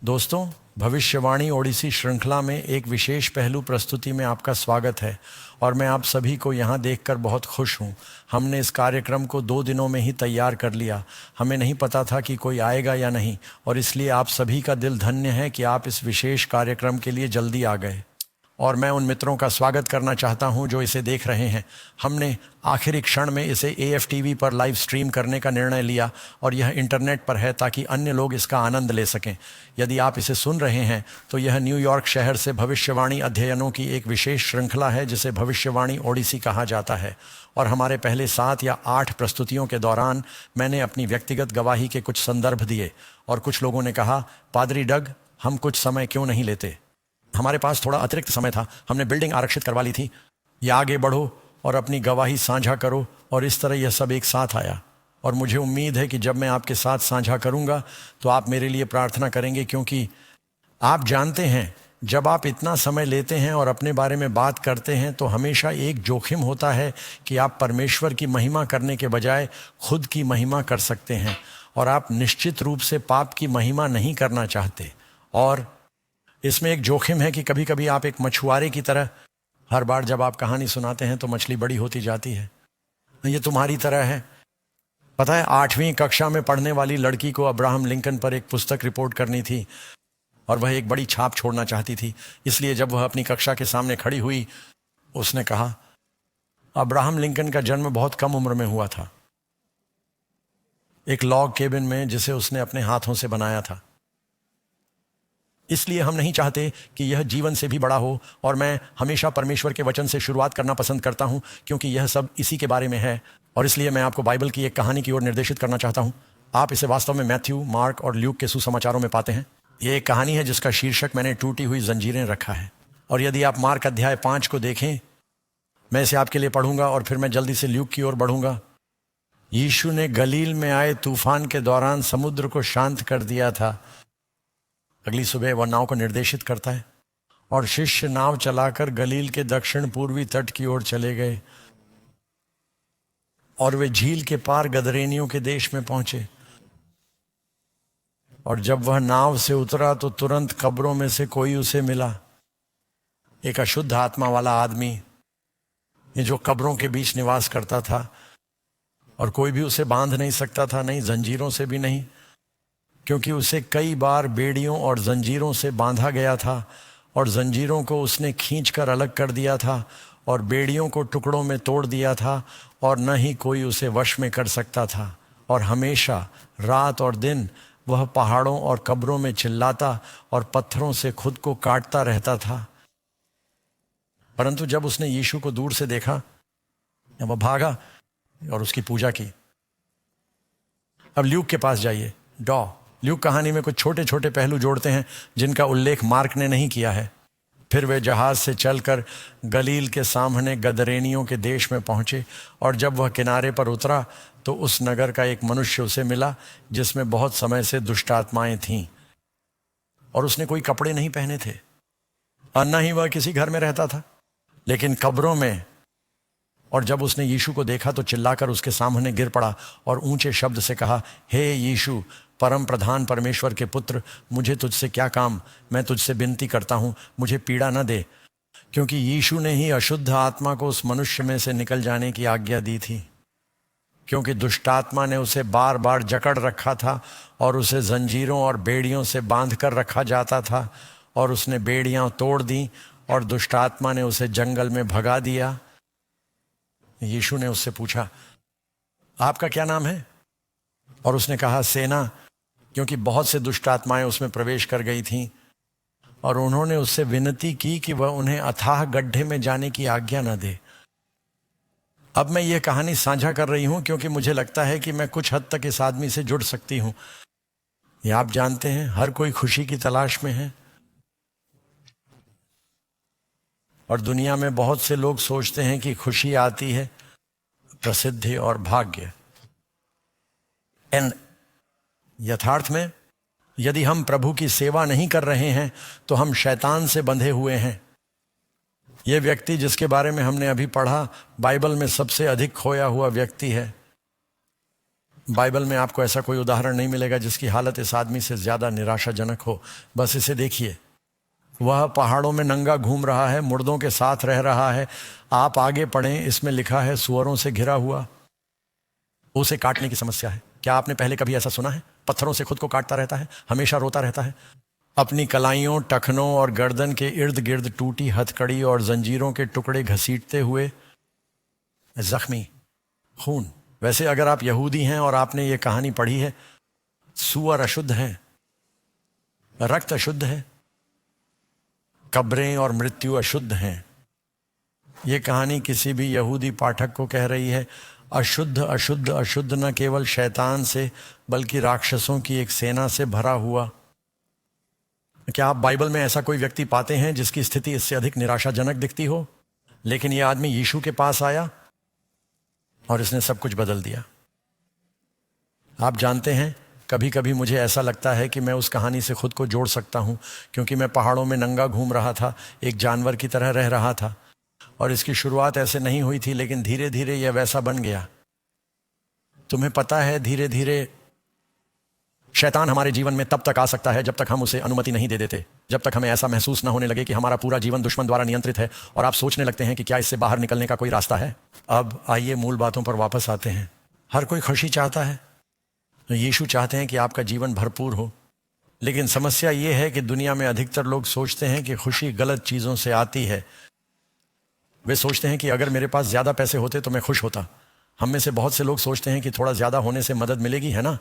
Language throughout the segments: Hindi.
दोस्तों, भविष्यवाणी ओडिसी श्रृंखला में एक विशेष पहलू प्रस्तुति में आपका स्वागत है और मैं आप सभी को यहाँ देखकर बहुत खुश हूँ। हमने इस कार्यक्रम को 2 दिनों में ही तैयार कर लिया। हमें नहीं पता था कि कोई आएगा या नहीं और इसलिए आप सभी का दिल धन्य है कि आप इस विशेष कार्यक्रम के लिए जल्दी आ गए। और मैं उन मित्रों का स्वागत करना चाहता हूं जो इसे देख रहे हैं। हमने आखिरी क्षण में इसे AFTV पर लाइव स्ट्रीम करने का निर्णय लिया और यह इंटरनेट पर है ताकि अन्य लोग इसका आनंद ले सकें। यदि आप इसे सुन रहे हैं तो यह न्यूयॉर्क शहर से भविष्यवाणी अध्ययनों की एक विशेष श्रृंखला है जिसे भविष्यवाणी ओडिसी कहा जाता है। और हमारे पहले 7 या 8 प्रस्तुतियों के दौरान मैंने अपनी व्यक्तिगत गवाही के कुछ संदर्भ दिए और कुछ लोगों ने कहा, पादरी डग, हम कुछ समय क्यों नहीं लेते। हमारे पास थोड़ा अतिरिक्त समय था, हमने बिल्डिंग आरक्षित करवा ली थी। या आगे बढ़ो और अपनी गवाही साझा करो और इस तरह यह सब एक साथ आया। और मुझे उम्मीद है कि जब मैं आपके साथ साझा करूंगा तो आप मेरे लिए प्रार्थना करेंगे, क्योंकि आप जानते हैं जब आप इतना समय लेते हैं और अपने बारे में बात करते हैं तो हमेशा एक जोखिम होता है कि आप परमेश्वर की महिमा करने के बजाय खुद की महिमा कर सकते हैं और आप निश्चित रूप से पाप की महिमा नहीं करना चाहते। और इसमें एक जोखिम है कि कभी कभी आप एक मछुआरे की तरह हर बार जब आप कहानी सुनाते हैं तो मछली बड़ी होती जाती है। ये तुम्हारी तरह है। पता है, 8वीं कक्षा में पढ़ने वाली लड़की को अब्राहम लिंकन पर एक पुस्तक रिपोर्ट करनी थी और वह एक बड़ी छाप छोड़ना चाहती थी। इसलिए जब वह अपनी कक्षा के सामने खड़ी हुई, उसने कहा, अब्राहम लिंकन का जन्म बहुत कम उम्र में हुआ था, एक लॉग केबिन में जिसे उसने अपने हाथों से बनाया था। इसलिए हम नहीं चाहते कि यह जीवन से भी बड़ा हो। और मैं हमेशा परमेश्वर के वचन से शुरुआत करना पसंद करता हूं क्योंकि यह सब इसी के बारे में है। और इसलिए मैं आपको बाइबल की एक कहानी की ओर निर्देशित करना चाहता हूं। आप इसे वास्तव में मैथ्यू, मार्क और ल्यूक के सुसमाचारों में पाते हैं। यह एक कहानी है जिसका शीर्षक मैंने टूटी हुई जंजीरें रखा है। और यदि आप मार्क अध्याय 5 को देखें, मैं इसे आपके लिए पढ़ूंगा और फिर मैं जल्दी से ल्यूक की ओर बढ़ूंगा। यीशु ने गलील में आए तूफान के दौरान समुद्र को शांत कर दिया था। अगली सुबह वह नाव को निर्देशित करता है और शिष्य नाव चलाकर गलील के दक्षिण पूर्वी तट की ओर चले गए और वे झील के पार गदरेनियों के देश में पहुंचे। और जब वह नाव से उतरा तो तुरंत कब्रों में से कोई उसे मिला, एक अशुद्ध आत्मा वाला आदमी, ये जो कब्रों के बीच निवास करता था। और कोई भी उसे बांध नहीं सकता था, नहीं जंजीरों से भी नहीं, क्योंकि उसे कई बार बेड़ियों और जंजीरों से बांधा गया था और जंजीरों को उसने खींचकर अलग कर दिया था और बेड़ियों को टुकड़ों में तोड़ दिया था और न ही कोई उसे वश में कर सकता था। और हमेशा रात और दिन वह पहाड़ों और कब्रों में चिल्लाता और पत्थरों से खुद को काटता रहता था। परंतु जब उसने यीशु को दूर से देखा, वह भागा और उसकी पूजा की। अब ल्यूक के पास जाइए। ल्यूक कहानी में कुछ छोटे छोटे पहलू जोड़ते हैं जिनका उल्लेख मार्क ने नहीं किया है। फिर वे जहाज से चलकर गलील के सामने गदरेनियों के देश में पहुंचे और जब वह किनारे पर उतरा तो उस नगर का एक मनुष्य उसे मिला जिसमें बहुत समय से दुष्ट आत्माएं थीं। और उसने कोई कपड़े नहीं पहने थे और न ही वह किसी घर में रहता था, लेकिन कब्रों में। और जब उसने यीशु को देखा तो चिल्लाकर उसके सामने गिर पड़ा और ऊंचे शब्द से कहा, हे यीशु, परम प्रधान परमेश्वर के पुत्र, मुझे तुझसे क्या काम, मैं तुझसे विनती करता हूं, मुझे पीड़ा न दे। क्योंकि यीशु ने ही अशुद्ध आत्मा को उस मनुष्य में से निकल जाने की आज्ञा दी थी, क्योंकि दुष्ट आत्मा ने उसे बार बार जकड़ रखा था और उसे जंजीरों और बेड़ियों से बांध कर रखा जाता था। और उसने बेड़ियां तोड़ दी और दुष्ट आत्मा ने उसे जंगल में भगा दिया। यीशु ने उससे पूछा, आपका क्या नाम है? और उसने कहा, सेना, क्योंकि बहुत से दुष्ट आत्माएं उसमें प्रवेश कर गई थीं। और उन्होंने उससे विनती की कि वह उन्हें अथाह गड्ढे में जाने की आज्ञा न दे। अब मैं ये कहानी साझा कर रही हूं क्योंकि मुझे लगता है कि मैं कुछ हद तक इस आदमी से जुड़ सकती हूं। ये आप जानते हैं, हर कोई खुशी की तलाश में है और दुनिया में बहुत से लोग सोचते हैं कि खुशी आती है प्रसिद्धि और भाग्य। यथार्थ में यदि हम प्रभु की सेवा नहीं कर रहे हैं तो हम शैतान से बंधे हुए हैं। यह व्यक्ति जिसके बारे में हमने अभी पढ़ा, बाइबल में सबसे अधिक खोया हुआ व्यक्ति है। बाइबल में आपको ऐसा कोई उदाहरण नहीं मिलेगा जिसकी हालत इस आदमी से ज्यादा निराशाजनक हो। बस इसे देखिए, वह पहाड़ों में नंगा घूम रहा है, मुर्दों के साथ रह रहा है। आप आगे पढ़ें, इसमें लिखा है सुअरों से घिरा हुआ। उसे काटने की समस्या है। क्या आपने पहले कभी ऐसा सुना है? पत्थरों से खुद को काटता रहता है, हमेशा रोता रहता है, अपनी कलाइयों, टखनों और गर्दन के इर्द गिर्द टूटी हथकड़ी और जंजीरों के टुकड़े घसीटते हुए जख्मी, खून। वैसे अगर आप यहूदी हैं और आपने ये कहानी पढ़ी है, सूअर अशुद्ध है, रक्त अशुद्ध है, कब्रें और मृत्यु अशुद्ध हैं। ये कहानी किसी भी यहूदी पाठक को कह रही है, अशुद्ध अशुद्ध अशुद्ध न केवल शैतान से बल्कि राक्षसों की एक सेना से भरा हुआ। क्या आप बाइबल में ऐसा कोई व्यक्ति पाते हैं जिसकी स्थिति इससे अधिक निराशाजनक दिखती हो? लेकिन यह आदमी यीशु के पास आया और इसने सब कुछ बदल दिया। आप जानते हैं, कभी कभी मुझे ऐसा लगता है कि मैं उस कहानी से खुद को जोड़ सकता हूं, क्योंकि मैं पहाड़ों में नंगा घूम रहा था, एक जानवर की तरह रह रहा था, और इसकी शुरुआत ऐसे नहीं हुई थी, लेकिन धीरे धीरे यह वैसा बन गया। तुम्हें पता है, धीरे धीरे शैतान हमारे जीवन में तब तक आ सकता है जब तक हम उसे अनुमति नहीं दे देते, जब तक हमें ऐसा महसूस न होने लगे कि हमारा पूरा जीवन दुश्मन द्वारा नियंत्रित है और आप सोचने लगते हैं कि क्या इससे बाहर निकलने का कोई रास्ता है। अब आइए मूल बातों पर वापस आते हैं। हर कोई खुशी चाहता है, यीशु चाहते हैं कि आपका जीवन भरपूर हो। लेकिन समस्या ये है कि दुनिया में अधिकतर लोग सोचते हैं कि खुशी गलत चीज़ों से आती है। वे सोचते हैं कि अगर मेरे पास ज़्यादा पैसे होते तो मैं खुश होता। हम में से बहुत से लोग सोचते हैं कि थोड़ा ज़्यादा होने से मदद मिलेगी, है ना?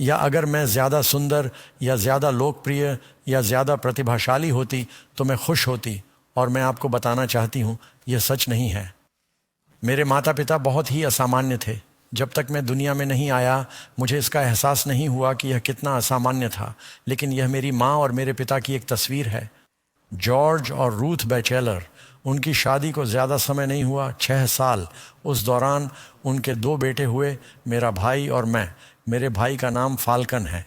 या अगर मैं ज़्यादा सुंदर या ज़्यादा लोकप्रिय या ज़्यादा प्रतिभाशाली होती तो मैं खुश होती। और मैं आपको बताना चाहती हूँ, यह सच नहीं है। मेरे माता पिता बहुत ही असामान्य थे। जब तक मैं दुनिया में नहीं आया, मुझे इसका एहसास नहीं हुआ कि यह कितना असामान्य था। लेकिन यह मेरी माँ और मेरे पिता की एक तस्वीर है। जॉर्ज और रूथ बैचेलर, उनकी शादी को ज़्यादा समय नहीं हुआ, 6 साल। उस दौरान उनके 2 बेटे हुए, मेरा भाई और मैं। मेरे भाई का नाम फाल्कन है,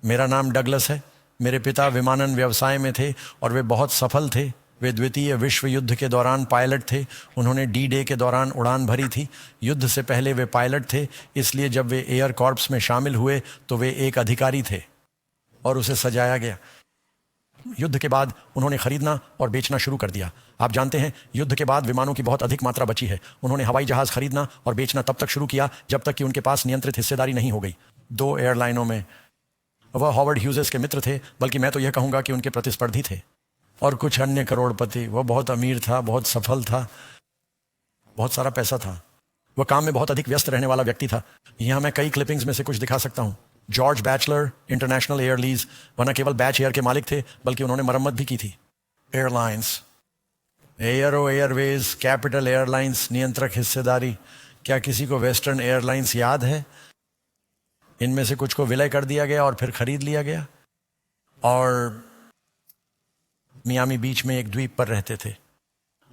मेरा नाम डगलस है। मेरे पिता विमानन व्यवसाय में थे और वे बहुत सफल थे। वे द्वितीय विश्व युद्ध के दौरान पायलट थे। उन्होंने डी डे के दौरान उड़ान भरी थी। युद्ध से पहले वे पायलट थे, इसलिए जब वे एयर कॉर्प्स में शामिल हुए तो वे एक अधिकारी थे और उसे सजाया गया। युद्ध के बाद उन्होंने खरीदना और बेचना शुरू कर दिया। आप जानते हैं, युद्ध के बाद विमानों की बहुत अधिक मात्रा बची है। उन्होंने हवाई जहाज खरीदना और बेचना तब तक शुरू किया जब तक कि उनके पास नियंत्रित हिस्सेदारी नहीं हो गई 2 एयरलाइनों में। वह हॉवर्ड ह्यूजेस के मित्र थे, बल्कि मैं तो यह कहूँगा कि उनके प्रतिस्पर्धी थे। और कुछ अन्य करोड़पति। वह बहुत अमीर था, बहुत सफल था, बहुत सारा पैसा था। वह काम में बहुत अधिक व्यस्त रहने वाला व्यक्ति था। यहाँ मैं कई क्लिपिंग्स में से कुछ दिखा सकता हूँ। जॉर्ज बैचलर, इंटरनेशनल एयरलीज, वह न केवल बैच एयर के मालिक थे बल्कि उन्होंने मरम्मत भी की थी। Airlines, aero Airways, capital airlines, नियंत्रक हिस्सेदारी। क्या किसी को वेस्टर्न एयरलाइंस याद है? इनमें से कुछ को विलय कर दिया गया और फिर खरीद लिया गया, और मियामी बीच में एक द्वीप पर रहते थे।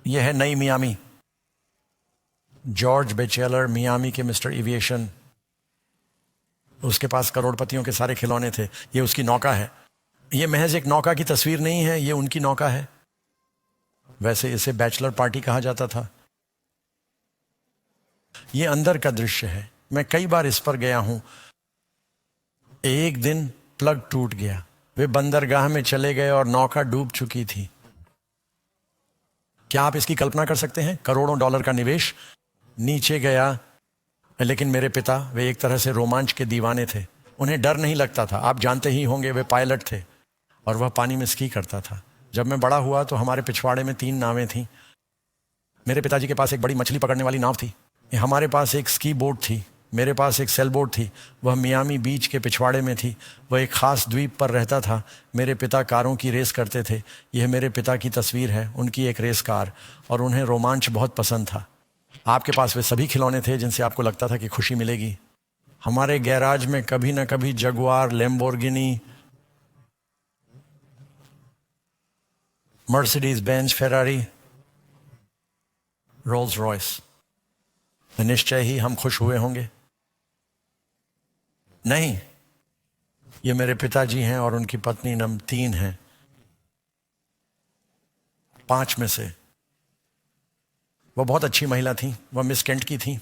यह है नई मियामी। जॉर्ज बैचलर, मियामी के मिस्टर एविएशन। उसके पास करोड़पतियों के सारे खिलौने थे। ये उसकी नौका है। ये महज एक नौका की तस्वीर नहीं है, ये उनकी नौका है। वैसे इसे बैचलर पार्टी कहा जाता था। ये अंदर का दृश्य है। मैं कई बार इस पर गया हूं। एक दिन प्लग टूट गया, वे बंदरगाह में चले गए और नौका डूब चुकी थी। क्या आप इसकी कल्पना कर सकते हैं? करोड़ों डॉलर का निवेश नीचे गया। लेकिन मेरे पिता, वे एक तरह से रोमांच के दीवाने थे। उन्हें डर नहीं लगता था। आप जानते ही होंगे, वे पायलट थे और वह पानी में स्की करता था। जब मैं बड़ा हुआ तो हमारे पिछवाड़े में 3 नावें थीं। मेरे पिताजी के पास एक बड़ी मछली पकड़ने वाली नाव थी। हमारे पास एक स्की बोट थी। मेरे पास एक सेल बोट थी। वह मियामी बीच के पिछवाड़े में थी। वह एक खास द्वीप पर रहता था। मेरे पिता कारों की रेस करते थे। यह मेरे पिता की तस्वीर है, उनकी एक रेस कार, और उन्हें रोमांच बहुत पसंद था। आपके पास वे सभी खिलौने थे जिनसे आपको लगता था कि खुशी मिलेगी। हमारे गैराज में कभी ना कभी Jaguar, Lamborghini, Mercedes Benz, Ferrari, Rolls Royce. निश्चय ही हम खुश हुए होंगे? नहीं। ये मेरे पिताजी हैं और उनकी पत्नी नंबर 3 हैं, 5 में से। वह बहुत अच्छी महिला थी। वह मिस केंट की थी।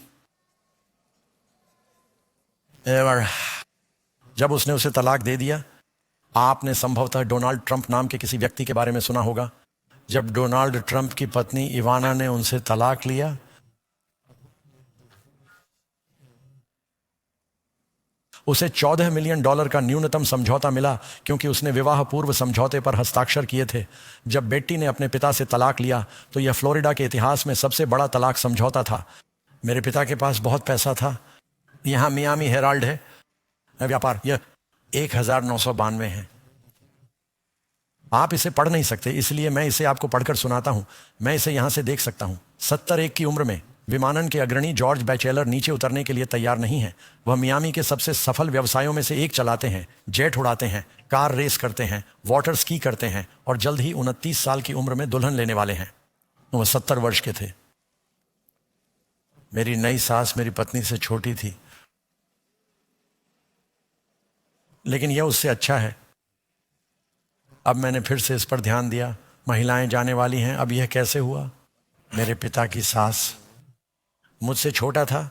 एवर जब उसने उसे तलाक दे दिया, आपने संभवतः डोनाल्ड ट्रंप नाम के किसी व्यक्ति के बारे में सुना होगा। जब डोनाल्ड ट्रंप की पत्नी इवाना ने उनसे तलाक लिया, उसे $14 मिलियन का न्यूनतम समझौता मिला, क्योंकि उसने विवाह पूर्व समझौते पर हस्ताक्षर किए थे। जब बेटी ने अपने पिता से तलाक लिया तो यह फ्लोरिडा के इतिहास में सबसे बड़ा तलाक समझौता था। मेरे पिता के पास बहुत पैसा था। यहाँ मियामी हेराल्ड है व्यापार, यह 1992 है। आप इसे पढ़ नहीं सकते, इसलिए मैं इसे आपको पढ़कर सुनाता हूं। मैं इसे यहां से देख सकता हूं। 71 की उम्र में विमानन के अग्रणी जॉर्ज बैचेलर नीचे उतरने के लिए तैयार नहीं है। वह मियामी के सबसे सफल व्यवसायों में से एक चलाते हैं, जेट उड़ाते हैं, कार रेस करते हैं, वाटर स्की करते हैं और जल्द ही 29 साल की उम्र में दुल्हन लेने वाले हैं। वह 70 वर्ष के थे। मेरी नई सास मेरी पत्नी से छोटी थी, लेकिन यह उससे अच्छा है। अब मैंने फिर से इस पर ध्यान दिया। महिलाएं जाने वाली हैं। अब यह कैसे हुआ? मेरे पिता की सास मुझसे छोटा था।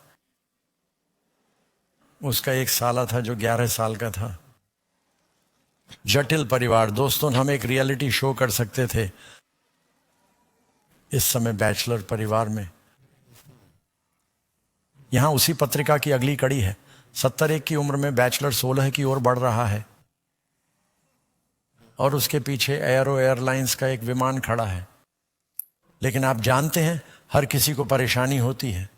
उसका एक साला था जो 11 साल का था। जटिल परिवार। दोस्तों, हम एक रियलिटी शो कर सकते थे इस समय बैचलर परिवार में। यहां उसी पत्रिका की अगली कड़ी है। 71 की उम्र में बैचलर 16 की ओर बढ़ रहा है और उसके पीछे एरो एयरलाइंस का एक विमान खड़ा है। लेकिन आप जानते हैं, हर किसी को परेशानी होती है।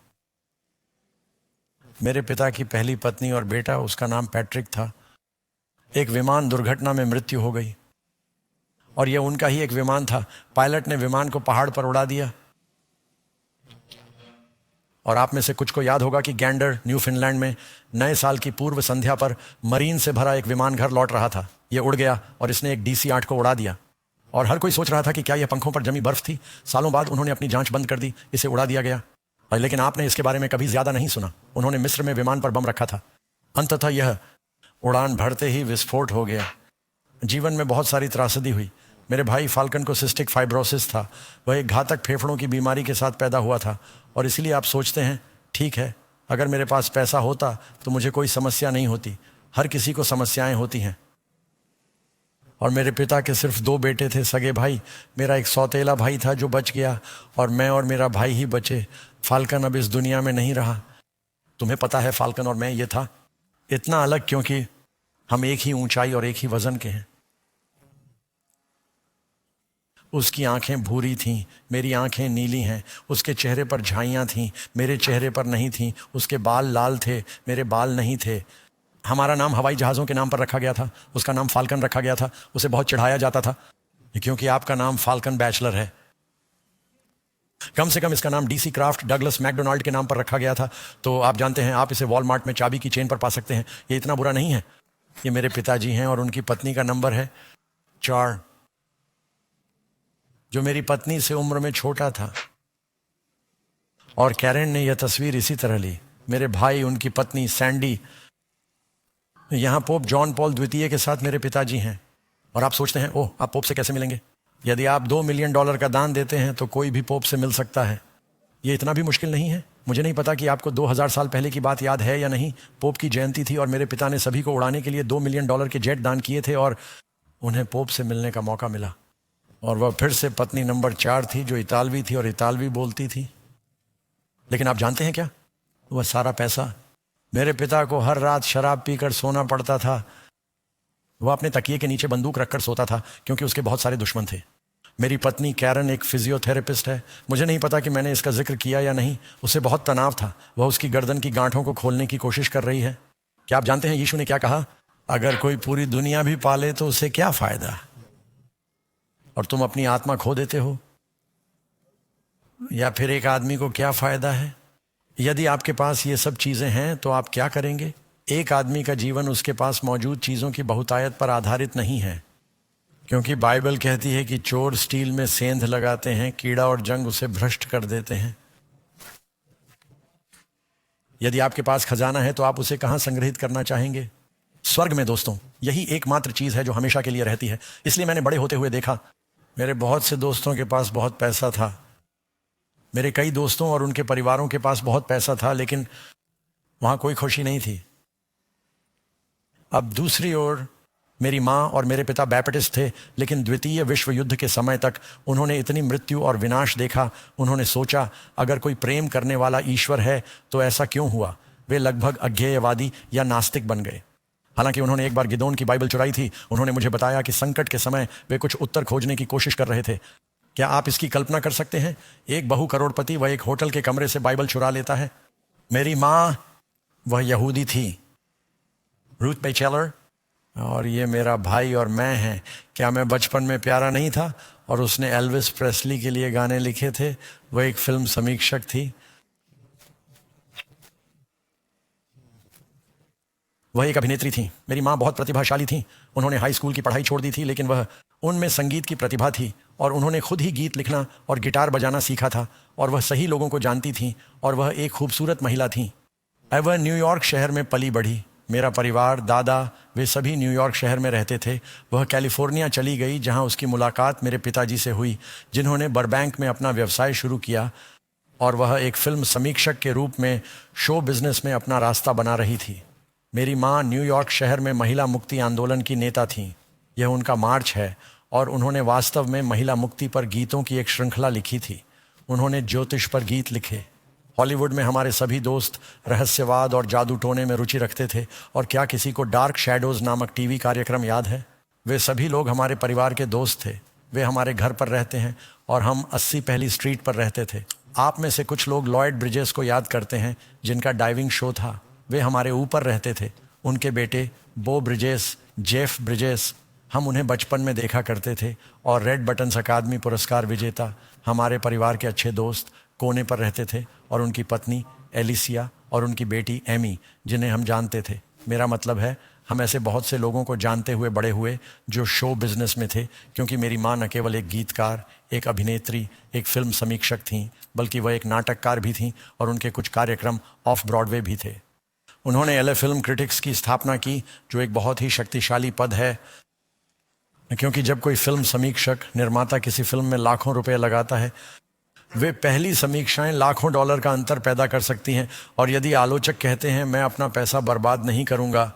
मेरे पिता की पहली पत्नी और बेटा, उसका नाम पैट्रिक था, एक विमान दुर्घटना में मृत्यु हो गई और यह उनका ही एक विमान था। पायलट ने विमान को पहाड़ पर उड़ा दिया और आप में से कुछ को याद होगा कि गैंडर, न्यूफिनलैंड में नए साल की पूर्व संध्या पर मरीन से भरा एक विमान घर लौट रहा था। यह उड़ गया और इसने एक DC-8 को उड़ा दिया और हर कोई सोच रहा था कि क्या यह पंखों पर जमी बर्फ थी। सालों बाद उन्होंने अपनी जांच बंद कर दी, इसे उड़ा दिया गया। लेकिन आपने इसके बारे में कभी ज्यादा नहीं सुना। उन्होंने मिस्र में विमान पर बम रखा था। अंततः यह उड़ान भरते ही विस्फोट हो गया। जीवन में बहुत सारी त्रासदी हुई। मेरे भाई फाल्कन को सिस्टिक फाइब्रोसिस था। वह एक घातक फेफड़ों की बीमारी के साथ पैदा हुआ था और इसलिए आप सोचते हैं, ठीक है, अगर मेरे पास पैसा होता तो मुझे कोई समस्या नहीं होती। हर किसी को समस्याएं होती हैं। और मेरे पिता के सिर्फ 2 बेटे थे, सगे भाई। मेरा एक सौतेला भाई था जो बच गया और मैं और मेरा भाई ही बचे। फाल्कन अब इस दुनिया में नहीं रहा। तुम्हें पता है, फाल्कन और मैं, ये था इतना अलग क्योंकि हम एक ही ऊंचाई और एक ही वजन के हैं। उसकी आंखें भूरी थीं, मेरी आंखें नीली हैं। उसके चेहरे पर झाइयाँ थीं, मेरे चेहरे पर नहीं थीं। उसके बाल लाल थे, मेरे बाल नहीं थे। हमारा नाम हवाई जहाज़ों के नाम पर रखा गया था। उसका नाम फाल्कन रखा गया था। उसे बहुत चिढ़ाया जाता था, क्योंकि आपका नाम फाल्कन बैचलर है। कम से कम इसका नाम DC क्राफ्ट डगलस मैकडोनाल्ड के नाम पर रखा गया था। तो आप जानते हैं, आप इसे वॉलमार्ट में चाबी की चेन पर पा सकते हैं। ये इतना बुरा नहीं है। ये मेरे पिताजी हैं और उनकी पत्नी का नंबर है 4, जो मेरी पत्नी से उम्र में छोटा था। और कैरेन ने यह तस्वीर इसी तरह ली। मेरे भाई, उनकी पत्नी सैंडी। यहाँ पोप जॉन पॉल द्वितीय के साथ मेरे पिताजी हैं। और आप सोचते हैं, ओह, आप पोप से कैसे मिलेंगे? यदि आप $2 मिलियन का दान देते हैं तो कोई भी पोप से मिल सकता है। ये इतना भी मुश्किल नहीं है। मुझे नहीं पता कि आपको 2000 साल पहले की बात याद है या नहीं। पोप की जयंती थी और मेरे पिता ने सभी को उड़ाने के लिए $2 मिलियन के जेट दान किए थे और उन्हें पोप से मिलने का मौका मिला। और वह फिर से पत्नी नंबर 4 थी, जो इतालवी थी और इतालवी बोलती थी। लेकिन आप जानते हैं क्या? वह सारा पैसा, मेरे पिता को हर रात शराब पीकर सोना पड़ता था। वह अपने तकिए के नीचे बंदूक रखकर सोता था क्योंकि उसके बहुत सारे दुश्मन थे। मेरी पत्नी कैरन एक फिजियोथेरेपिस्ट है। मुझे नहीं पता कि मैंने इसका जिक्र किया या नहीं। उसे बहुत तनाव था। वह उसकी गर्दन की गांठों को खोलने की कोशिश कर रही है। क्या आप जानते हैं यीशु ने क्या कहा? अगर कोई पूरी दुनिया भी पाले तो उसे क्या फायदा, और तुम अपनी आत्मा खो देते हो? या फिर एक आदमी को क्या फायदा है? यदि आपके पास ये सब चीजें हैं तो आप क्या करेंगे? एक आदमी का जीवन उसके पास मौजूद चीजों की बहुतायत पर आधारित नहीं है, क्योंकि बाइबल कहती है कि चोर स्टील में सेंध लगाते हैं, कीड़ा और जंग उसे भ्रष्ट कर देते हैं। यदि आपके पास खजाना है तो आप उसे कहां संग्रहित करना चाहेंगे? स्वर्ग में। दोस्तों, यही एकमात्र चीज है जो हमेशा के लिए रहती है। इसलिए मैंने बड़े होते हुए देखा, मेरे बहुत से दोस्तों के पास बहुत पैसा था। मेरे कई दोस्तों और उनके परिवारों के पास बहुत पैसा था, लेकिन वहां कोई खुशी नहीं थी। अब दूसरी ओर मेरी माँ और मेरे पिता बैपटिस्ट थे, लेकिन द्वितीय विश्व युद्ध के समय तक उन्होंने इतनी मृत्यु और विनाश देखा। उन्होंने सोचा, अगर कोई प्रेम करने वाला ईश्वर है तो ऐसा क्यों हुआ। वे लगभग अज्ञेयवादी या नास्तिक बन गए। हालांकि उन्होंने एक बार गिदोन की बाइबल चुराई थी। उन्होंने मुझे बताया कि संकट के समय वे कुछ उत्तर खोजने की कोशिश कर रहे थे। क्या आप इसकी कल्पना कर सकते हैं? एक बहु करोड़पति वह एक होटल के कमरे से बाइबल चुरा लेता है। मेरी माँ वह यहूदी थी, रूथ बैचलर, और ये मेरा भाई और मैं हैं। क्या मैं बचपन में प्यारा नहीं था? और उसने एल्विस प्रेस्ली के लिए गाने लिखे थे। वह एक फिल्म समीक्षक थी। वह एक अभिनेत्री थी। मेरी माँ बहुत प्रतिभाशाली थी। उन्होंने हाई स्कूल की पढ़ाई छोड़ दी थी, लेकिन वह उनमें संगीत की प्रतिभा थी और उन्होंने खुद ही गीत लिखना और गिटार बजाना सीखा था और वह सही लोगों को जानती थी और वह एक खूबसूरत महिला थी। वह न्यूयॉर्क शहर में पली बढ़ी। मेरा परिवार, दादा, वे सभी न्यूयॉर्क शहर में रहते थे। वह कैलिफोर्निया चली गई, जहां उसकी मुलाकात मेरे पिताजी से हुई, जिन्होंने बरबैंक में अपना व्यवसाय शुरू किया और वह एक फिल्म समीक्षक के रूप में शो बिजनेस में अपना रास्ता बना रही थी। मेरी माँ न्यूयॉर्क शहर में महिला मुक्ति आंदोलन की नेता थीं। यह उनका मार्च है और उन्होंने वास्तव में महिला मुक्ति पर गीतों की एक श्रृंखला लिखी थी। उन्होंने ज्योतिष पर गीत लिखे। हॉलीवुड में हमारे सभी दोस्त रहस्यवाद और जादू टोने में रुचि रखते थे। और क्या किसी को डार्क शैडोज नामक टीवी कार्यक्रम याद है? वे सभी लोग हमारे परिवार के दोस्त थे। वे हमारे घर पर रहते हैं और हम 80 पहली स्ट्रीट पर रहते थे। आप में से कुछ लोग लॉयड ब्रिजेस को याद करते हैं, जिनका डाइविंग शो था। वे हमारे ऊपर रहते थे। उनके बेटे बो ब्रिजेस, जेफ ब्रिजेस, हम उन्हें बचपन में देखा करते थे। और रेड बटन्स अकादमी पुरस्कार विजेता हमारे परिवार के अच्छे दोस्त कोने पर रहते थे, और उनकी पत्नी एलिसिया और उनकी बेटी एमी, जिन्हें हम जानते थे। मेरा मतलब है, हम ऐसे बहुत से लोगों को जानते हुए बड़े हुए जो शो बिजनेस में थे, क्योंकि मेरी माँ न केवल एक गीतकार, एक अभिनेत्री, एक फिल्म समीक्षक थीं, बल्कि वह एक नाटककार भी थीं और उनके कुछ कार्यक्रम ऑफ ब्रॉडवे भी थे। उन्होंने एलए फिल्म क्रिटिक्स की स्थापना की, जो एक बहुत ही शक्तिशाली पद है, क्योंकि जब कोई फिल्म समीक्षक, निर्माता किसी फिल्म में लाखों रुपए लगाता है, वे पहली समीक्षाएं लाखों डॉलर का अंतर पैदा कर सकती हैं। और यदि आलोचक कहते हैं मैं अपना पैसा बर्बाद नहीं करूंगा,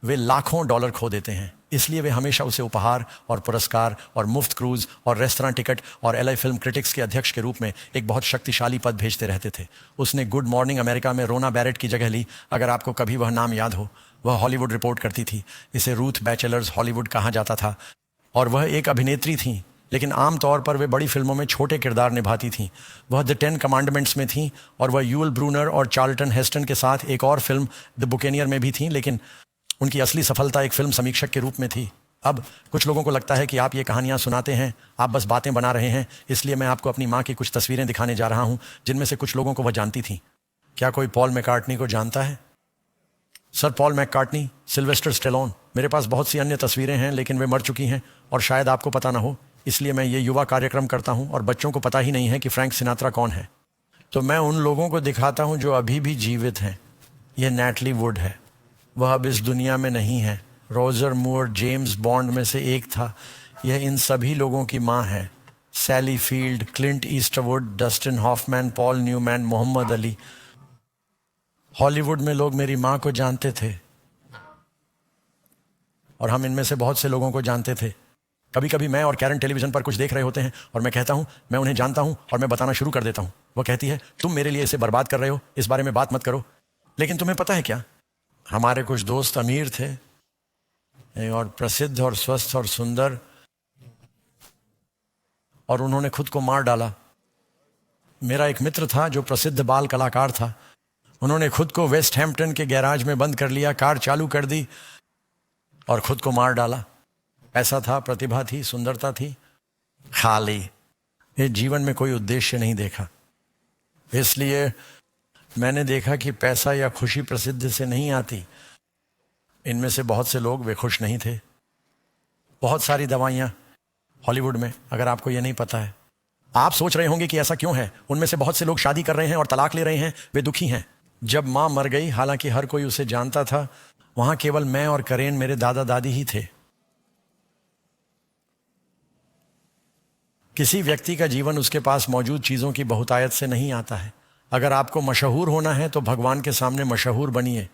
वे लाखों डॉलर खो देते हैं। इसलिए वे हमेशा उसे उपहार और पुरस्कार और मुफ्त क्रूज और रेस्तरां टिकट और एलए फिल्म क्रिटिक्स के अध्यक्ष के रूप में एक बहुत शक्तिशाली पद भेजते रहते थे। उसने गुड मॉर्निंग अमेरिका में रोना बैरेट की जगह ली, अगर आपको कभी वह नाम याद हो। वह हॉलीवुड रिपोर्ट करती थी। इसे रूथ बैचलर्स हॉलीवुड कहा जाता था। और वह एक अभिनेत्री थी, लेकिन आमतौर पर वे बड़ी फिल्मों में छोटे किरदार निभाती थीं। वह द 10 कमांडमेंट्स में थीं और वह यूएल ब्रूनर और चार्ल्टन हेस्टन के साथ एक और फिल्म द बुकेनियर में भी थीं, लेकिन उनकी असली सफलता एक फिल्म समीक्षक के रूप में थी। अब कुछ लोगों को लगता है कि आप ये कहानियां सुनाते हैं, आप बस बातें बना रहे हैं, इसलिए मैं आपको अपनी माँ की कुछ तस्वीरें दिखाने जा रहा हूं, जिनमें से कुछ लोगों को वह जानती थी। क्या कोई पॉल मैकार्टनी को जानता है? Sir Paul McCartney, Sylvester Stallone. मेरे पास बहुत सी अन्य तस्वीरें हैं, लेकिन वे मर चुकी हैं और शायद आपको पता ना हो, इसलिए मैं ये युवा कार्यक्रम करता हूं और बच्चों को पता ही नहीं है कि फ्रैंक सिनात्रा कौन है। तो मैं उन लोगों को दिखाता हूं जो अभी भी जीवित हैं। यह नैटली वुड है, वह अब इस दुनिया में नहीं है। रोजर मूर जेम्स बॉन्ड में से एक था। यह इन सभी लोगों की माँ है। Sally Field, Clint Eastwood, Dustin Hoffman, Paul Newman, Muhammad Ali. Hollywood में लोग मेरी माँ को जानते थे और हम इनमें से बहुत से लोगों को जानते थे। कभी कभी मैं और कैरन टेलीविजन पर कुछ देख रहे होते हैं और मैं कहता हूं मैं उन्हें जानता हूं और मैं बताना शुरू कर देता हूं। वह कहती है तुम मेरे लिए इसे बर्बाद कर रहे हो, इस बारे में बात मत करो। लेकिन तुम्हें पता है क्या, हमारे कुछ दोस्त अमीर थे और प्रसिद्ध और स्वस्थ और सुंदर, और उन्होंने खुद को मार डाला। मेरा एक मित्र था जो प्रसिद्ध बाल कलाकार था। उन्होंने खुद को वेस्ट हैम्पटन के गैराज में बंद कर लिया, कार चालू कर दी और खुद को मार डाला। ऐसा था, प्रतिभा थी, सुंदरता थी, खाली। ये जीवन में कोई उद्देश्य नहीं देखा। इसलिए मैंने देखा कि पैसा या खुशी प्रसिद्धि से नहीं आती। इनमें से बहुत से लोग वे खुश नहीं थे। बहुत सारी दवाइयाँ हॉलीवुड में, अगर आपको ये नहीं पता है। आप सोच रहे होंगे कि ऐसा क्यों है। उनमें से बहुत से लोग शादी कर रहे हैं और तलाक ले रहे हैं, वे दुखी हैं। जब माँ मर गई, हालांकि हर कोई उसे जानता था, वहां केवल मैं और करेन, मेरे दादा दादी ही थे। किसी व्यक्ति का जीवन उसके पास मौजूद चीज़ों की बहुतायत से नहीं आता है। अगर आपको मशहूर होना है तो भगवान के सामने मशहूर बनिए,